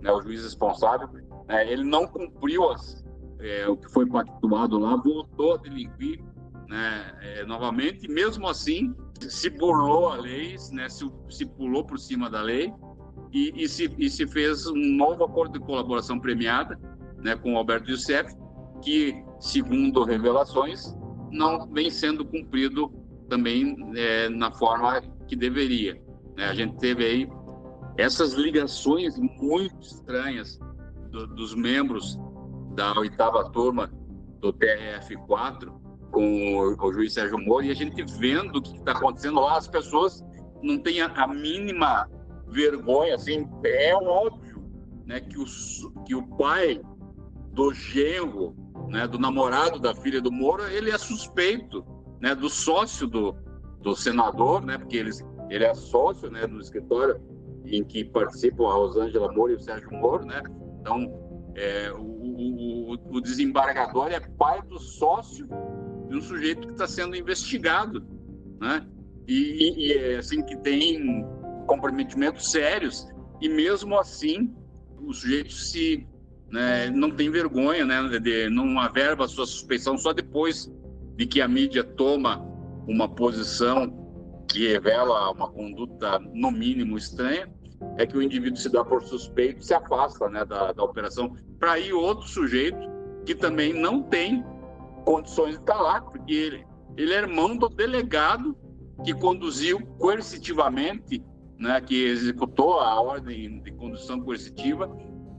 né, o juiz responsável, né, ele não cumpriu o que foi pactuado lá, voltou a delinquir, né, novamente, e mesmo assim se burlou a lei, né, se pulou por cima da lei e se fez um novo acordo de colaboração premiada, né, com o Alberto Youssef, que, segundo revelações, não vem sendo cumprido também na forma que deveria, né? A gente teve aí essas ligações muito estranhas dos membros da 8ª turma do TRF4 com o juiz Sérgio Moro, e a gente vendo o que está acontecendo lá, as pessoas não têm a mínima vergonha, assim, é óbvio, né, que o pai do genro, né, do namorado da filha do Moro, ele é suspeito, né, do sócio do senador, né, porque ele é sócio, né, do escritório em que participam a Rosângela Moro e o Sérgio Moro, né? Então, o desembargador é pai do sócio de um sujeito que está sendo investigado, né? E assim, que tem comprometimentos sérios, e mesmo assim o sujeito né, não tem vergonha, né, não averba a sua suspeição só depois de que a mídia toma uma posição que revela uma conduta, no mínimo, estranha, é que o indivíduo se dá por suspeito e se afasta, né, da operação, para ir outro sujeito que também não tem condições de estar lá, porque ele é irmão do delegado que conduziu coercitivamente, né, que executou a ordem de condução coercitiva,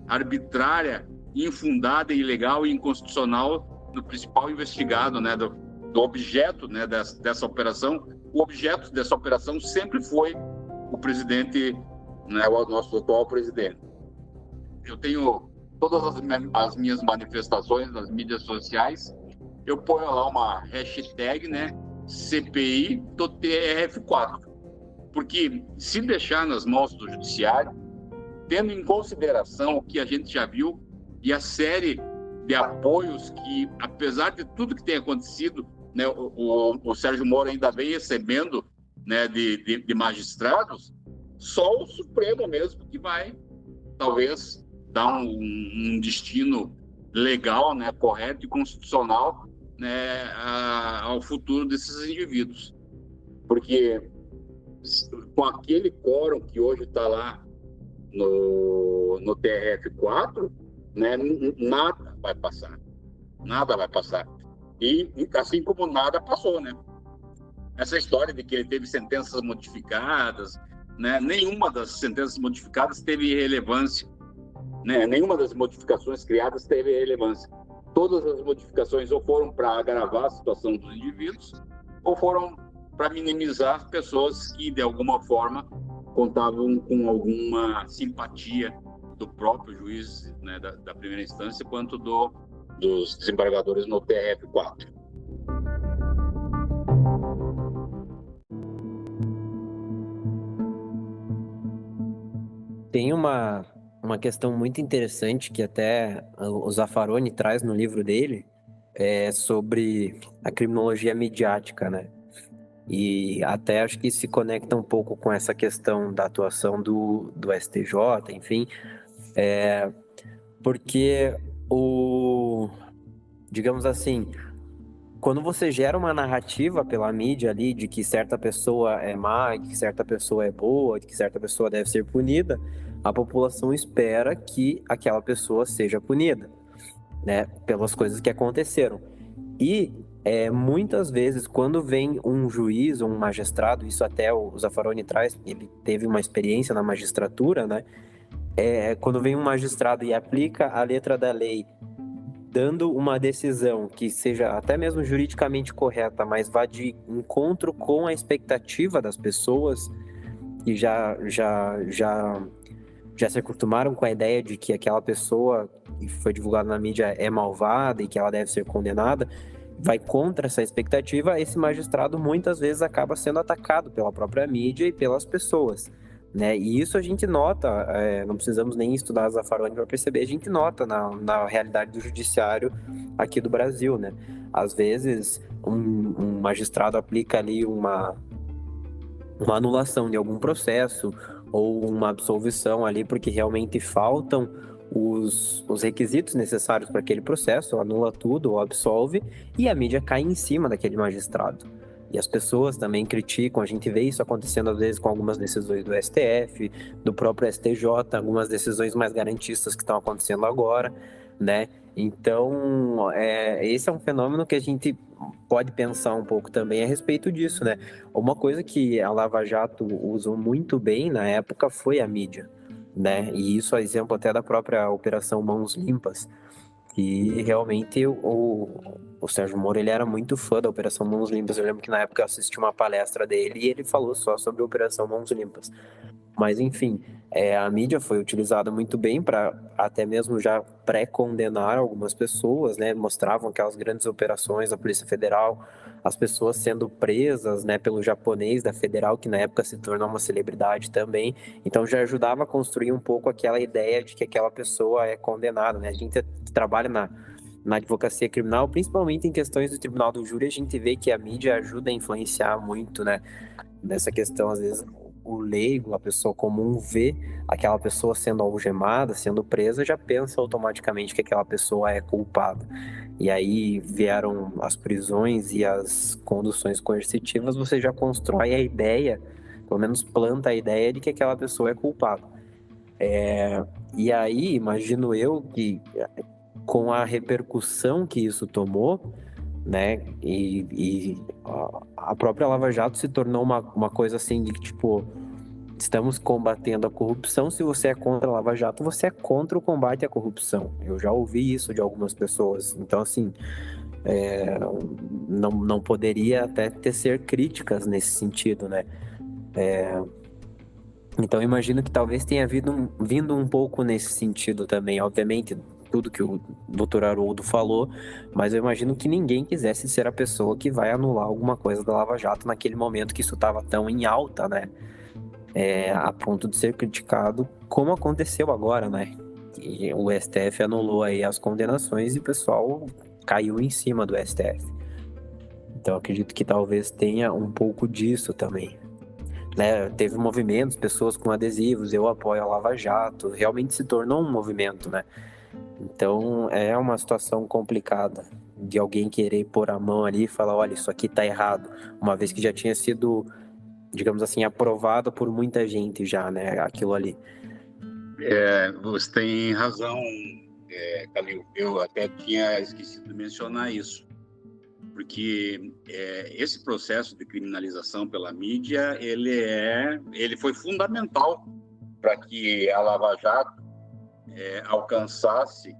arbitrária, infundada, ilegal e inconstitucional do principal investigado, né, do objeto, né, dessa operação. O objeto dessa operação sempre foi o presidente, né, o nosso atual presidente. Eu tenho todas as minhas manifestações nas mídias sociais, eu ponho lá uma hashtag, né, CPI do TRF4, porque se deixar nas mãos do judiciário, tendo em consideração o que a gente já viu e a série de apoios que, apesar de tudo que tem acontecido, né, o Sérgio Moro ainda vem recebendo, né, de magistrados, só o Supremo mesmo que vai, talvez, dar um destino legal, né, correto e constitucional, né, ao futuro desses indivíduos. Porque com aquele quórum que hoje está lá no TRF4, né, nada vai passar. Nada vai passar. E assim como nada passou, né? Essa história de que ele teve sentenças modificadas, né? Nenhuma das sentenças modificadas teve relevância, né? Nenhuma das modificações criadas teve relevância. Todas as modificações ou foram para agravar a situação dos indivíduos ou foram para minimizar as pessoas que, de alguma forma, contavam com alguma simpatia do próprio juiz, né, da primeira instância, quanto dos desembargadores no TRF4. Tem uma questão muito interessante que até o Zaffaroni traz no livro dele, sobre a criminologia midiática, né? E até acho que se conecta um pouco com essa questão da atuação do STJ, enfim, porque digamos assim, quando você gera uma narrativa pela mídia ali de que certa pessoa é má, de que certa pessoa é boa, de que certa pessoa deve ser punida, a população espera que aquela pessoa seja punida, né, pelas coisas que aconteceram. E muitas vezes, quando vem um juiz ou um magistrado, isso até o Zaffaroni traz, ele teve uma experiência na magistratura, né? Quando vem um magistrado e aplica a letra da lei, dando uma decisão que seja até mesmo juridicamente correta, mas vá de encontro com a expectativa das pessoas que já se acostumaram com a ideia de que aquela pessoa que foi divulgada na mídia é malvada e que ela deve ser condenada, vai contra essa expectativa, esse magistrado muitas vezes acaba sendo atacado pela própria mídia e pelas pessoas, né? E isso a gente nota, não precisamos nem estudar Zaffaroni para perceber, a gente nota na realidade do judiciário aqui do Brasil, né? Às vezes, um magistrado aplica ali uma anulação de algum processo ou uma absolvição ali porque realmente faltam os requisitos necessários para aquele processo, anula tudo ou absolve, e a mídia cai em cima daquele magistrado. E as pessoas também criticam, a gente vê isso acontecendo às vezes com algumas decisões do STF, do próprio STJ, algumas decisões mais garantistas que estão acontecendo agora, né? Então, esse é um fenômeno que a gente pode pensar um pouco também a respeito disso, né? Uma coisa que a Lava Jato usou muito bem na época foi a mídia, né? E isso é exemplo até da própria Operação Mãos Limpas, que realmente o Sérgio Moro, ele era muito fã da Operação Mãos Limpas. Eu lembro que na época eu assisti uma palestra dele e ele falou só sobre a Operação Mãos Limpas. Mas, enfim, a mídia foi utilizada muito bem para até mesmo já pré-condenar algumas pessoas, né? Mostravam aquelas grandes operações da Polícia Federal, as pessoas sendo presas, né, pelo japonês da Federal, que na época se tornou uma celebridade também. Então, já ajudava a construir um pouco aquela ideia de que aquela pessoa é condenada, né? A gente trabalha na advocacia criminal, principalmente em questões do tribunal do júri, a gente vê que a mídia ajuda a influenciar muito, né? Nessa questão, às vezes, o leigo, a pessoa comum vê aquela pessoa sendo algemada, sendo presa, já pensa automaticamente que aquela pessoa é culpada. E aí vieram as prisões e as conduções coercitivas, você já constrói a ideia, pelo menos planta a ideia de que aquela pessoa é culpada. E aí, imagino eu que com a repercussão que isso tomou, né, e a própria Lava Jato se tornou uma coisa assim de tipo, estamos combatendo a corrupção. Se você é contra a Lava Jato, você é contra o combate à corrupção. Eu já ouvi isso de algumas pessoas. Então, assim, não poderia até ser críticas nesse sentido, né? Então, eu imagino que talvez tenha vindo um pouco nesse sentido também. Obviamente, tudo que o Dr. Haroldo falou, mas eu imagino que ninguém quisesse ser a pessoa que vai anular alguma coisa da Lava Jato naquele momento que isso estava tão em alta, né? A ponto de ser criticado, como aconteceu agora, né? E o STF anulou aí as condenações e o pessoal caiu em cima do STF. Então, acredito que talvez tenha um pouco disso também. Né? Teve movimentos, pessoas com adesivos, eu apoio a Lava Jato, realmente se tornou um movimento, né? Então, é uma situação complicada de alguém querer pôr a mão ali e falar, olha, isso aqui tá errado, uma vez que já tinha sido, digamos assim, aprovado por muita gente já, né, aquilo ali. Você tem razão, Calil. Eu até tinha esquecido de mencionar isso, porque esse processo de criminalização pela mídia, ele foi fundamental para que a Lava Jato alcançasse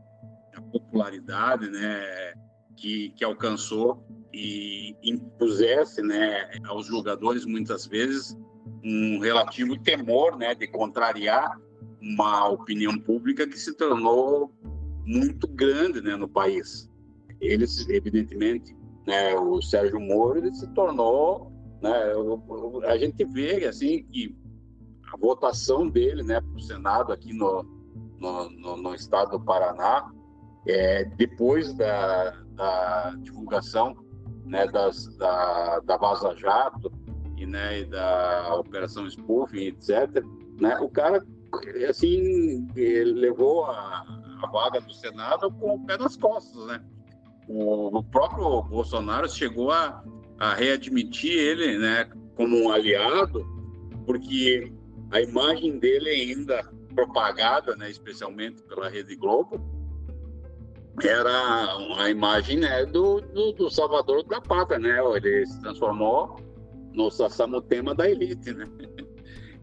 a popularidade, né, que alcançou, e impusesse, né, aos julgadores muitas vezes um relativo temor, né, de contrariar uma opinião pública que se tornou muito grande, né, no país. Eles, evidentemente, né, o Sérgio Moro, ele se tornou, né, a gente vê assim que a votação dele, né, para o Senado aqui no estado do Paraná, depois da divulgação, né, da Vaza Jato e da Operação Spoofing, etc., né, o cara, assim, levou a vaga do Senado com o pé nas costas, né? O próprio Bolsonaro chegou a readmitir ele, né, como um aliado, porque a imagem dele ainda propagada, né, especialmente pela Rede Globo, era a imagem, né, do salvador da pátria, né? Ele se transformou no Sassamutema da elite, né?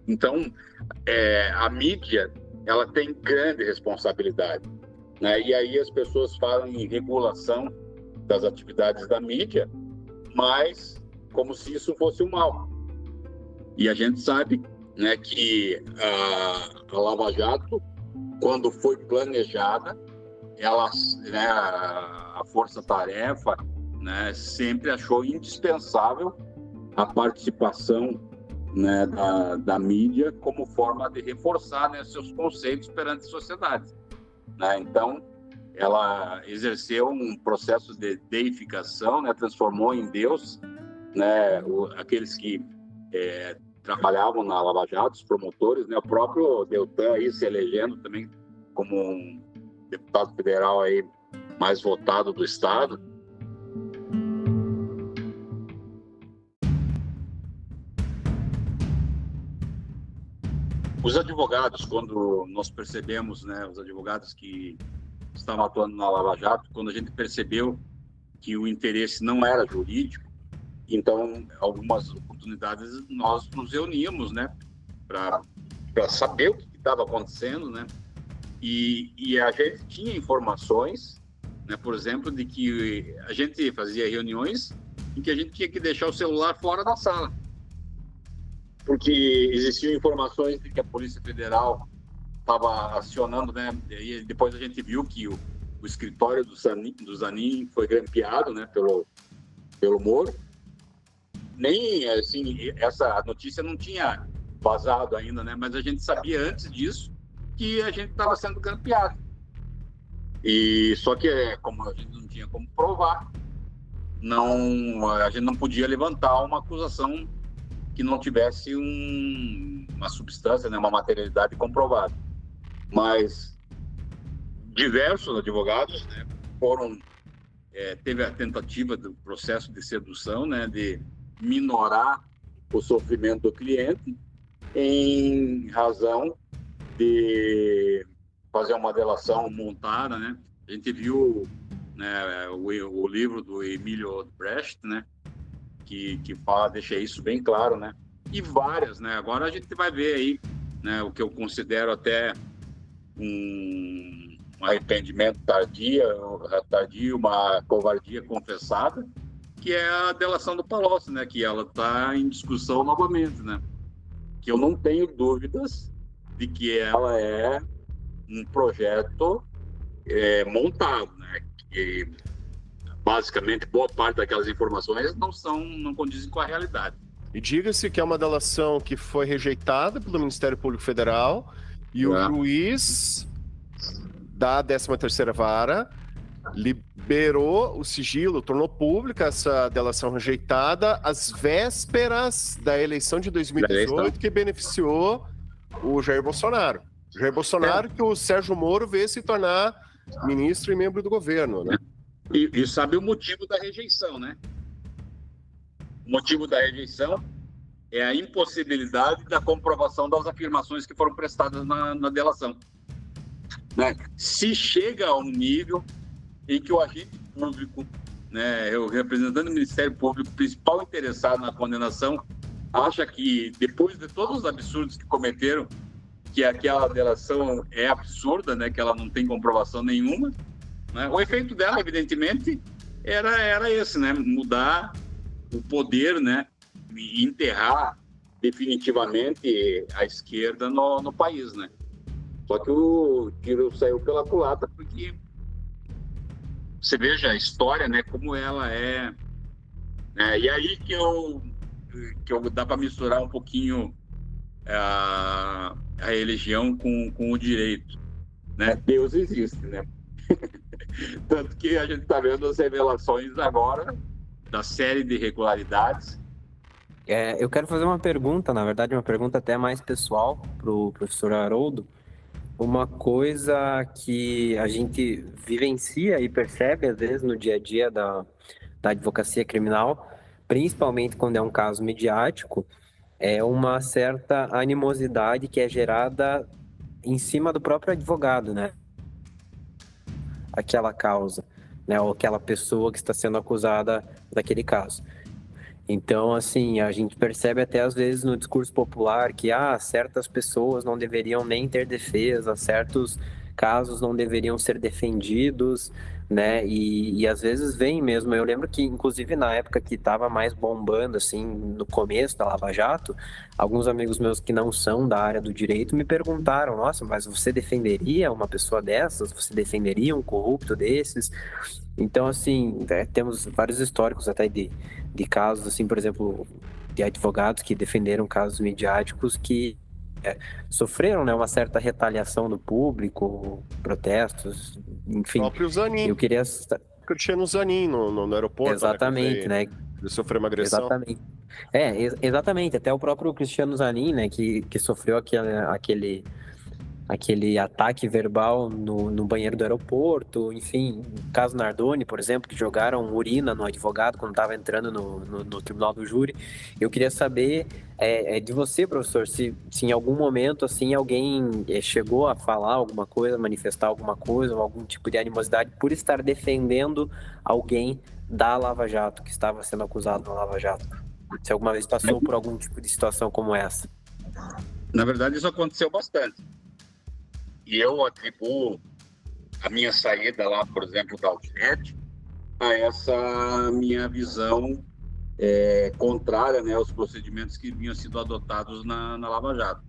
Então, a mídia, ela tem grande responsabilidade, né? E aí as pessoas falam em regulação das atividades da mídia, mas como se isso fosse o mal. E a gente sabe, né, que a Lava Jato, quando foi planejada, ela, né, a força-tarefa, né, sempre achou indispensável a participação, né, da mídia como forma de reforçar, né, seus conceitos perante a sociedade, né? Então, ela exerceu um processo de deificação, né, transformou em Deus, né, aqueles que trabalhavam na Lava Jato, os promotores, né, o próprio Deltan aí se elegendo também como um deputado federal aí mais votado do estado. Os advogados, quando nós percebemos, né, os advogados que estavam atuando na Lava Jato, quando a gente percebeu que o interesse não era jurídico, então, algumas oportunidades nós nos reuníamos, né, para saber o que estava acontecendo, né, e a gente tinha informações, né, por exemplo, de que a gente fazia reuniões em que a gente tinha que deixar o celular fora da sala, porque existiam informações de que a Polícia Federal estava acionando, né, e depois a gente viu que o escritório do Zanin foi grampeado, né, pelo Moro. Nem, assim, essa notícia não tinha vazado ainda, né, mas a gente sabia antes disso que a gente estava sendo grampeado. E só que, como a gente não tinha como provar, a gente não podia levantar uma acusação que não tivesse uma substância, né, uma materialidade comprovada. Mas diversos advogados, né, teve a tentativa do processo de sedução, né, de minorar o sofrimento do cliente em razão de fazer uma delação montada, né? A gente viu, né, o livro do Emílio Brecht, né, que deixa isso bem claro, né? E várias, né? Agora a gente vai ver aí, né, o que eu considero até um arrependimento tardio, uma covardia confessada, que é a delação do Palocci, né? Que ela está em discussão novamente, né? Que eu não tenho dúvidas de que ela é um projeto montado, né? Que basicamente boa parte daquelas informações não condizem com a realidade. E diga-se que é uma delação que foi rejeitada pelo Ministério Público Federal e o juiz da 13ª Vara liberou o sigilo, tornou pública essa delação rejeitada às vésperas da eleição de 2018, que beneficiou o Jair Bolsonaro. Jair Bolsonaro, que o Sérgio Moro veio se tornar ministro e membro do governo, né? E sabe o motivo da rejeição, né? O motivo da rejeição é a impossibilidade da comprovação das afirmações que foram prestadas na delação, né? Se chega a um nível em que o agente público, né, o representante do Ministério Público, principal interessado na condenação, acha que, depois de todos os absurdos que cometeram, que aquela delação é absurda, né, que ela não tem comprovação nenhuma, né? O efeito dela, evidentemente, era esse, né, mudar o poder, né, e enterrar definitivamente a esquerda no país, né? Só que o tiro saiu pela culatra, porque você veja a história, né, como ela é, né? E aí que dá para misturar um pouquinho a religião com o direito, né? Deus existe, né? Tanto que a gente está vendo as revelações agora da série de irregularidades. Eu quero fazer uma pergunta, na verdade, uma pergunta até mais pessoal para o professor Haroldo. Uma coisa que a gente vivencia e percebe, às vezes, no dia a dia da advocacia criminal, principalmente quando é um caso midiático, é uma certa animosidade que é gerada em cima do próprio advogado, né? Aquela causa, né? Ou aquela pessoa que está sendo acusada daquele caso. Então, assim, a gente percebe até às vezes no discurso popular que certas pessoas não deveriam nem ter defesa, certos casos não deveriam ser defendidos, né? E às vezes vem mesmo. Eu lembro que, inclusive, na época que estava mais bombando, assim, no começo da Lava Jato, alguns amigos meus que não são da área do direito me perguntaram: nossa, mas você defenderia uma pessoa dessas? Você defenderia um corrupto desses? Então, assim, temos vários históricos até de casos, assim, por exemplo, de advogados que defenderam casos midiáticos que sofreram, né, uma certa retaliação do público, protestos, O enfim. próprio Zanin, Eu queria... Cristiano Zanin no aeroporto, Exatamente, né? Ele sofreu uma agressão. Exatamente. Exatamente. Até o próprio Cristiano Zanin, né, que sofreu aquele ataque verbal no banheiro do aeroporto, enfim, o caso Nardoni, por exemplo, que jogaram urina no advogado quando estava entrando no tribunal do júri. Eu queria saber de você, professor, se em algum momento assim alguém chegou a falar alguma coisa, manifestar alguma coisa, ou algum tipo de animosidade por estar defendendo alguém da Lava Jato, que estava sendo acusado na Lava Jato. Se alguma vez passou por algum tipo de situação como essa. Na verdade, isso aconteceu bastante. E eu atribuo a minha saída lá, por exemplo, da Outnet, a essa minha visão contrária, né, aos procedimentos que vinham sido adotados na Lava Jato.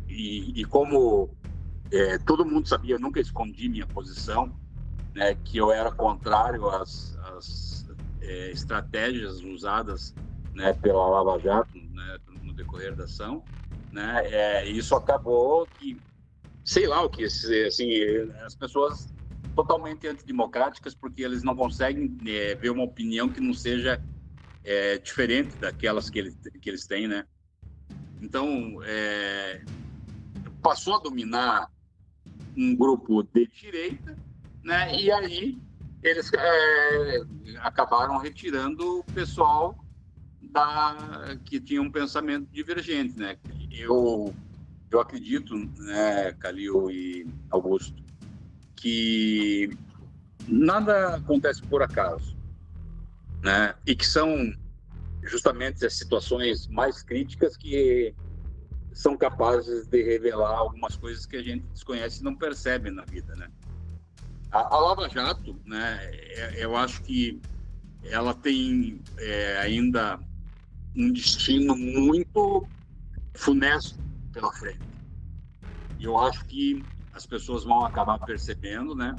E como todo mundo sabia, eu nunca escondi minha posição, né, que eu era contrário às estratégias usadas, né, pela Lava Jato, né, no decorrer da ação, né, isso acabou que sei lá o que, assim, as pessoas totalmente antidemocráticas, porque eles não conseguem ver uma opinião que não seja diferente daquelas que eles têm, né? Então, passou a dominar um grupo de direita, né? E aí eles acabaram retirando o pessoal que tinha um pensamento divergente, né? Eu acredito, né, Calil e Augusto, que nada acontece por acaso, né? E que são justamente as situações mais críticas que são capazes de revelar algumas coisas que a gente desconhece e não percebe na vida, né? A Lava Jato, né, eu acho que ela tem ainda um destino muito funesto pela frente. E eu acho que as pessoas vão acabar percebendo, né,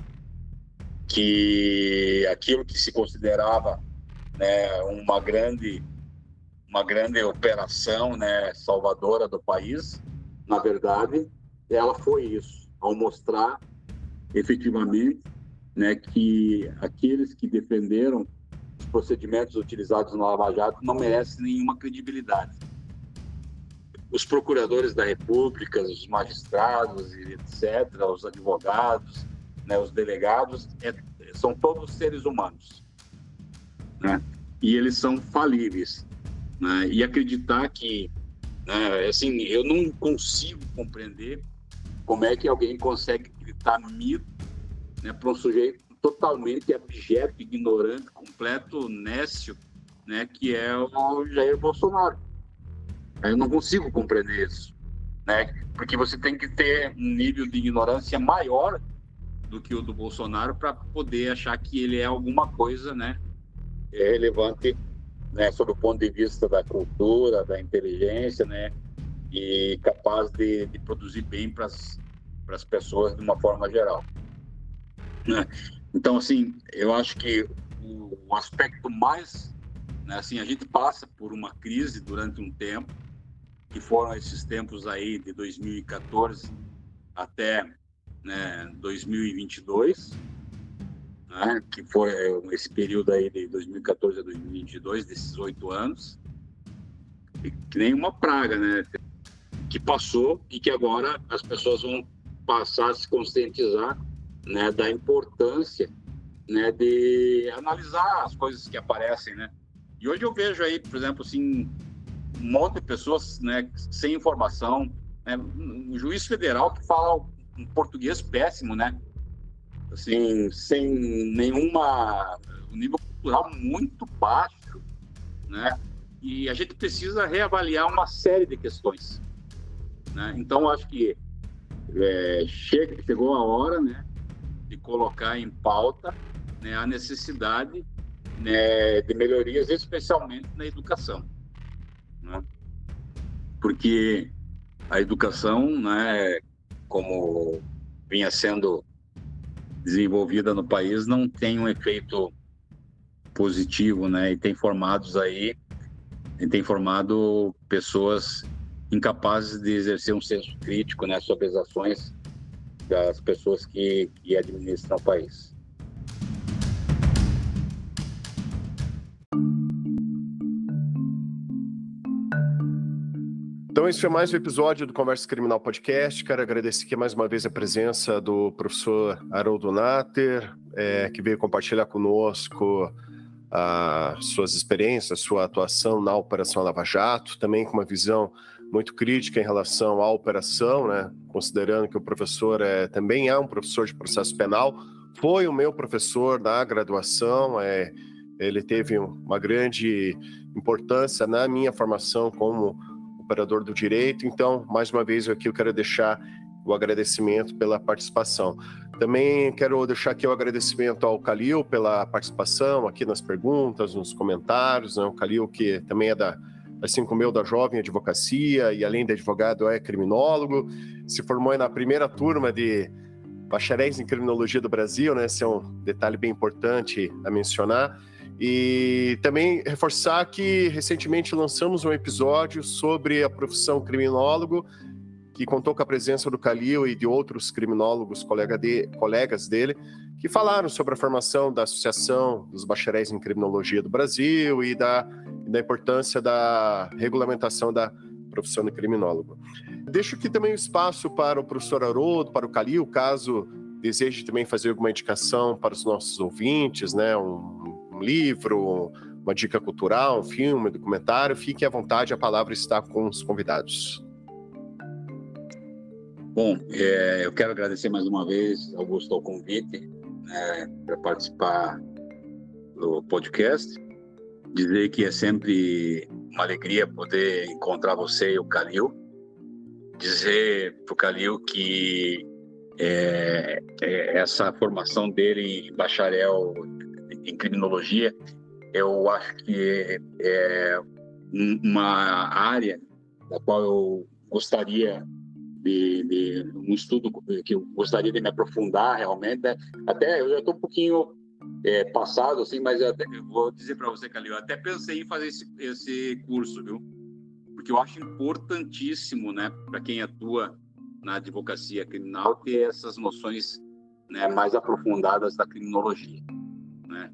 que aquilo que se considerava, né, uma grande operação, né, salvadora do país, na verdade, ela foi isso, ao mostrar efetivamente, né, que aqueles que defenderam os procedimentos utilizados na Lava Jato não merecem nenhuma credibilidade. Os procuradores da República, os magistrados, etc., os advogados, né, os delegados, são todos seres humanos, né? E eles são falíveis, né? E acreditar que, né, assim, eu não consigo compreender como é que alguém consegue gritar mito, né, para um sujeito totalmente abjeto, ignorante, completo, nécio, né, que é o Jair Bolsonaro. Eu não consigo compreender isso, né? Porque você tem que ter um nível de ignorância maior do que o do Bolsonaro para poder achar que ele é alguma coisa, né, relevante, né, sob o ponto de vista da cultura, da inteligência, né, e capaz de produzir bem para as pessoas de uma forma geral, né? Então, assim, eu acho que o aspecto mais, né, assim, a gente passa por uma crise durante um tempo, que foram esses tempos aí de 2014 até, né, 2022, né, que foi esse período aí de 2014 a 2022, desses 8 anos, que nem uma praga, né, que passou e que agora as pessoas vão passar a se conscientizar, né, da importância, né, de analisar as coisas que aparecem, né. E hoje eu vejo aí, por exemplo, assim, um monte de pessoas, né, sem informação, né, um juiz federal que fala um português péssimo, né, assim, sem nenhuma, um nível cultural muito baixo, né, e a gente precisa reavaliar uma série de questões, né. Então, eu acho que chegou a hora, né, de colocar em pauta, né, a necessidade, né, de melhorias, especialmente na educação, né? Porque a educação, né, como vinha sendo desenvolvida no país, não tem um efeito positivo, né? E tem formado pessoas incapazes de exercer um senso crítico, né, sobre as ações das pessoas que administram o país. Então, esse foi mais um episódio do Conversa Criminal Podcast. Quero agradecer aqui mais uma vez a presença do professor Haroldo Natter, que veio compartilhar conosco suas experiências, sua atuação na Operação Lava Jato, também com uma visão muito crítica em relação à operação, né? Considerando que o professor também é um professor de processo penal, foi o meu professor na graduação, ele teve uma grande importância na minha formação como operador do direito. Então, mais uma vez aqui eu quero deixar o agradecimento pela participação. Também quero deixar aqui o agradecimento ao Calil pela participação aqui nas perguntas, nos comentários, né? O Calil, que também assim como eu, da Jovem Advocacia, e além de advogado é criminólogo, se formou na primeira turma de bacharéis em criminologia do Brasil, né? Esse é um detalhe bem importante a mencionar. E também reforçar que recentemente lançamos um episódio sobre a profissão criminólogo, que contou com a presença do Calil e de outros criminólogos colegas dele, que falaram sobre a formação da Associação dos Bacharéis em Criminologia do Brasil e da importância da regulamentação da profissão de criminólogo. Deixo aqui também o espaço para o professor Haroldo, para o Calil, caso deseje também fazer alguma indicação para os nossos ouvintes, né? Um livro, uma dica cultural, um filme, um documentário, fique à vontade, a palavra está com os convidados. Bom, eu quero agradecer mais uma vez, Augusto, ao convite, né, para participar do podcast. Dizer que é sempre uma alegria poder encontrar você e o Calil. Dizer para o Calil que essa formação dele em bacharel em criminologia, eu acho que é uma área da qual eu gostaria de um estudo que eu gostaria de me aprofundar realmente, né? Até eu já estou um pouquinho passado, assim, mas eu vou dizer para você, Calil, eu até pensei em fazer esse curso, viu? Porque eu acho importantíssimo, né, para quem atua na advocacia criminal, ter essas noções, né, mais aprofundadas da criminologia, né?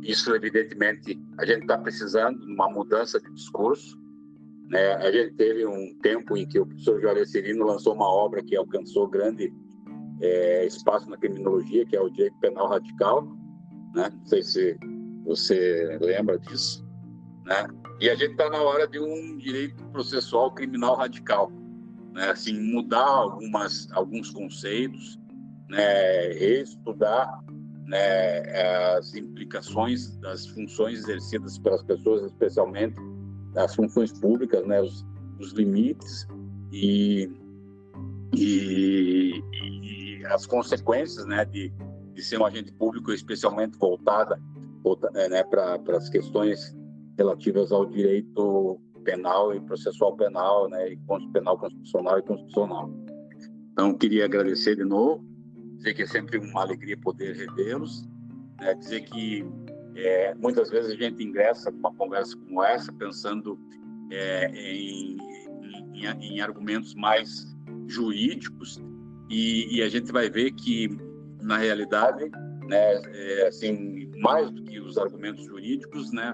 Isso, evidentemente, a gente está precisando de uma mudança de discurso, né? A gente teve um tempo em que o professor Juarez Cirino lançou uma obra que alcançou grande espaço na criminologia, que é o Direito Penal Radical, né? Não sei se você lembra disso, né? E a gente está na hora de um direito processual criminal radical, né? Assim, mudar alguns conceitos, né? Reestudar, né, as implicações das funções exercidas pelas pessoas, especialmente as funções públicas, né, os limites e as consequências, né, de ser um agente público, especialmente voltada, né, para as questões relativas ao direito penal e processual penal, né, e penal constitucional e constitucional. Então, queria agradecer de novo, dizer que é sempre uma alegria poder revê-los, né, dizer que muitas vezes a gente ingressa numa conversa como essa pensando em argumentos mais jurídicos e a gente vai ver que, na realidade, né, assim, mais do que os argumentos jurídicos, né,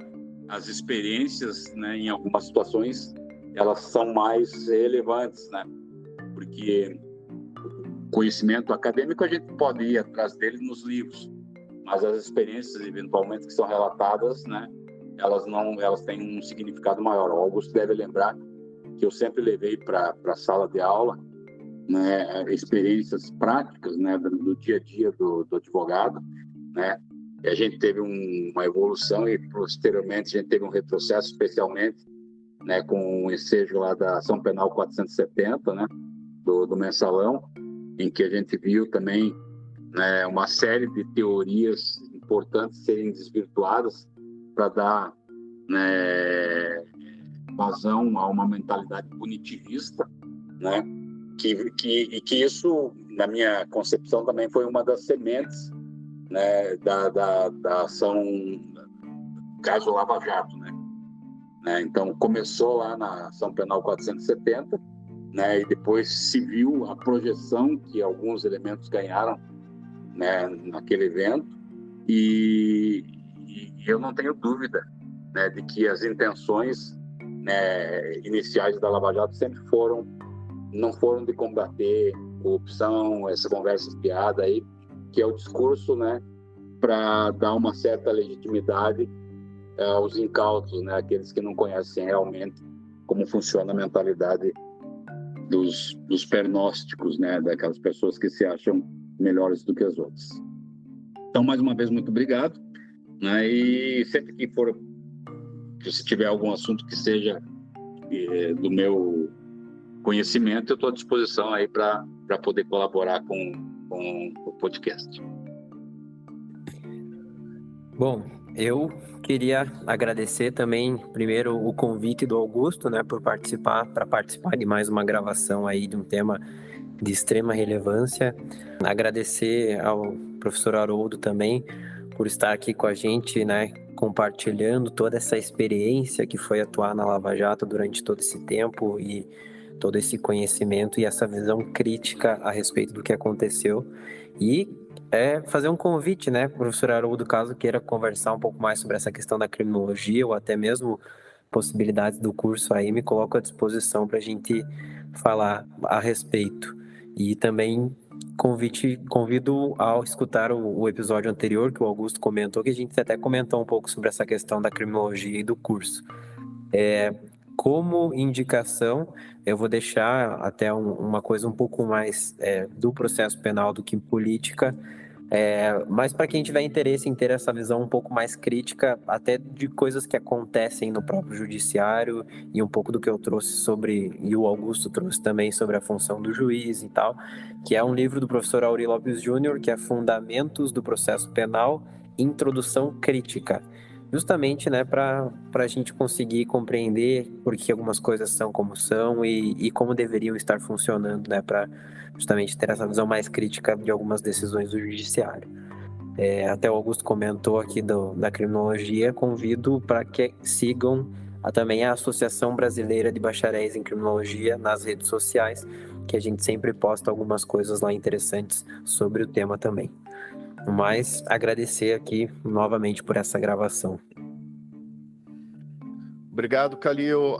as experiências, né, em algumas situações, elas são mais relevantes, né, porque conhecimento acadêmico a gente pode ir atrás dele nos livros, mas as experiências eventualmente que são relatadas, né, elas têm um significado maior. O Augusto deve lembrar que eu sempre levei para a sala de aula, né, experiências práticas, né, do dia a dia do advogado, né. E a gente teve uma evolução e posteriormente a gente teve um retrocesso, especialmente, né, com o ensejo lá da Ação Penal 470, né, do mensalão, em que a gente viu também, né, uma série de teorias importantes serem desvirtuadas para dar, né, vazão a uma mentalidade punitivista, né, que isso, na minha concepção, também foi uma das sementes, né, da ação, caso Lava Jato, né? Então, começou lá na ação penal 470, né, e depois se viu a projeção que alguns elementos ganharam, né, naquele evento, e eu não tenho dúvida, né, de que as intenções, né, iniciais da Lava Jato sempre não foram de combater corrupção, essa conversa espiada aí, que é o discurso, né, para dar uma certa legitimidade aos incautos, né, aqueles que não conhecem realmente como funciona a mentalidade dos pernósticos, né, daquelas pessoas que se acham melhores do que as outras. Então, mais uma vez, muito obrigado, né, e sempre que se tiver algum assunto que seja do meu conhecimento, eu estou à disposição aí para poder colaborar com o podcast. Bom, eu queria agradecer também, primeiro, o convite do Augusto, né, para participar de mais uma gravação aí de um tema de extrema relevância. Agradecer ao professor Haroldo também por estar aqui com a gente, né, compartilhando toda essa experiência que foi atuar na Lava Jato durante todo esse tempo e todo esse conhecimento e essa visão crítica a respeito do que aconteceu. E fazer um convite, né, professor Haroldo, caso queira conversar um pouco mais sobre essa questão da criminologia ou até mesmo possibilidades do curso aí, me coloco à disposição para a gente falar a respeito. E também convido ao escutar o episódio anterior que o Augusto comentou, que a gente até comentou um pouco sobre essa questão da criminologia e do curso. Como indicação, eu vou deixar até uma coisa um pouco mais do processo penal do que política, mas para quem tiver interesse em ter essa visão um pouco mais crítica, até de coisas que acontecem no próprio judiciário e um pouco do que eu trouxe sobre, e o Augusto trouxe também sobre a função do juiz e tal, que é um livro do professor Aurí Lopes Júnior, que é Fundamentos do Processo Penal, Introdução Crítica. Justamente, né, para a gente conseguir compreender por que algumas coisas são como são e como deveriam estar funcionando, né, para justamente ter essa visão mais crítica de algumas decisões do judiciário. Até o Augusto comentou aqui da criminologia, convido para que sigam também a Associação Brasileira de Bacharéis em Criminologia nas redes sociais, que a gente sempre posta algumas coisas lá interessantes sobre o tema também. Mas agradecer aqui novamente por essa gravação. Obrigado, Calil.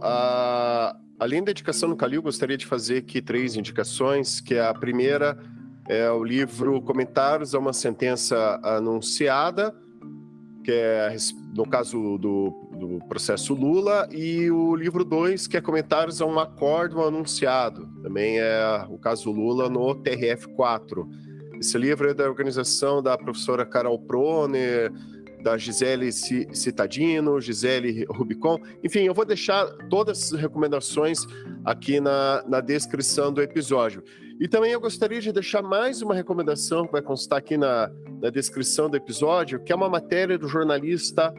Além da indicação do Calil, gostaria de fazer aqui 3 indicações, que a primeira é o livro Comentários a uma Sentença Anunciada, que é no caso do processo Lula, e o livro 2, que é Comentários a um Acórdão Anunciado, também é o caso Lula no TRF4. Esse livro é da organização da professora Carol Proner, da Gisele Cittadino, Gisele Rubicon. Enfim, eu vou deixar todas as recomendações aqui na descrição do episódio. E também eu gostaria de deixar mais uma recomendação que vai constar aqui na descrição do episódio, que é uma matéria do jornalista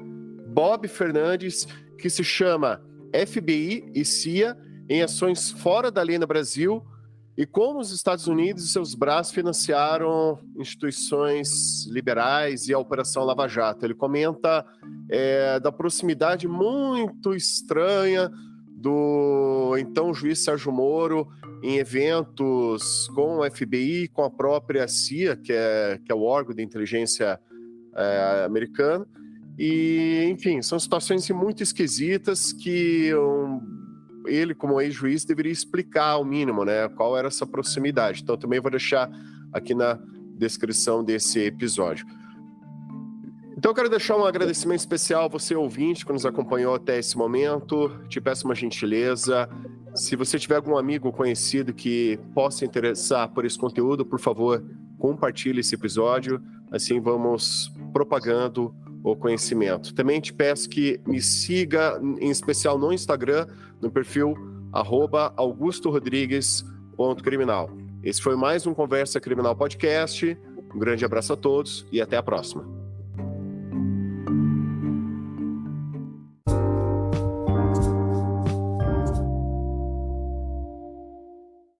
Bob Fernandes, que se chama FBI e CIA em ações fora da lei no Brasil, e como os Estados Unidos e seus braços financiaram instituições liberais e a Operação Lava Jato. Ele comenta da proximidade muito estranha do então juiz Sérgio Moro em eventos com o FBI, com a própria CIA, que é o órgão de inteligência americano. E, enfim, são situações muito esquisitas que ele, como ex-juiz, deveria explicar ao mínimo, né, qual era essa proximidade. Então, também vou deixar aqui na descrição desse episódio. Então, eu quero deixar um agradecimento especial a você, ouvinte, que nos acompanhou até esse momento. Te peço uma gentileza. Se você tiver algum amigo ou conhecido que possa interessar por esse conteúdo, por favor, compartilhe esse episódio. Assim, vamos propagando o conhecimento. Também te peço que me siga, em especial no Instagram, no perfil @AugustoRodrigues, criminal. Esse foi mais um Conversa Criminal Podcast. Um grande abraço a todos e até a próxima.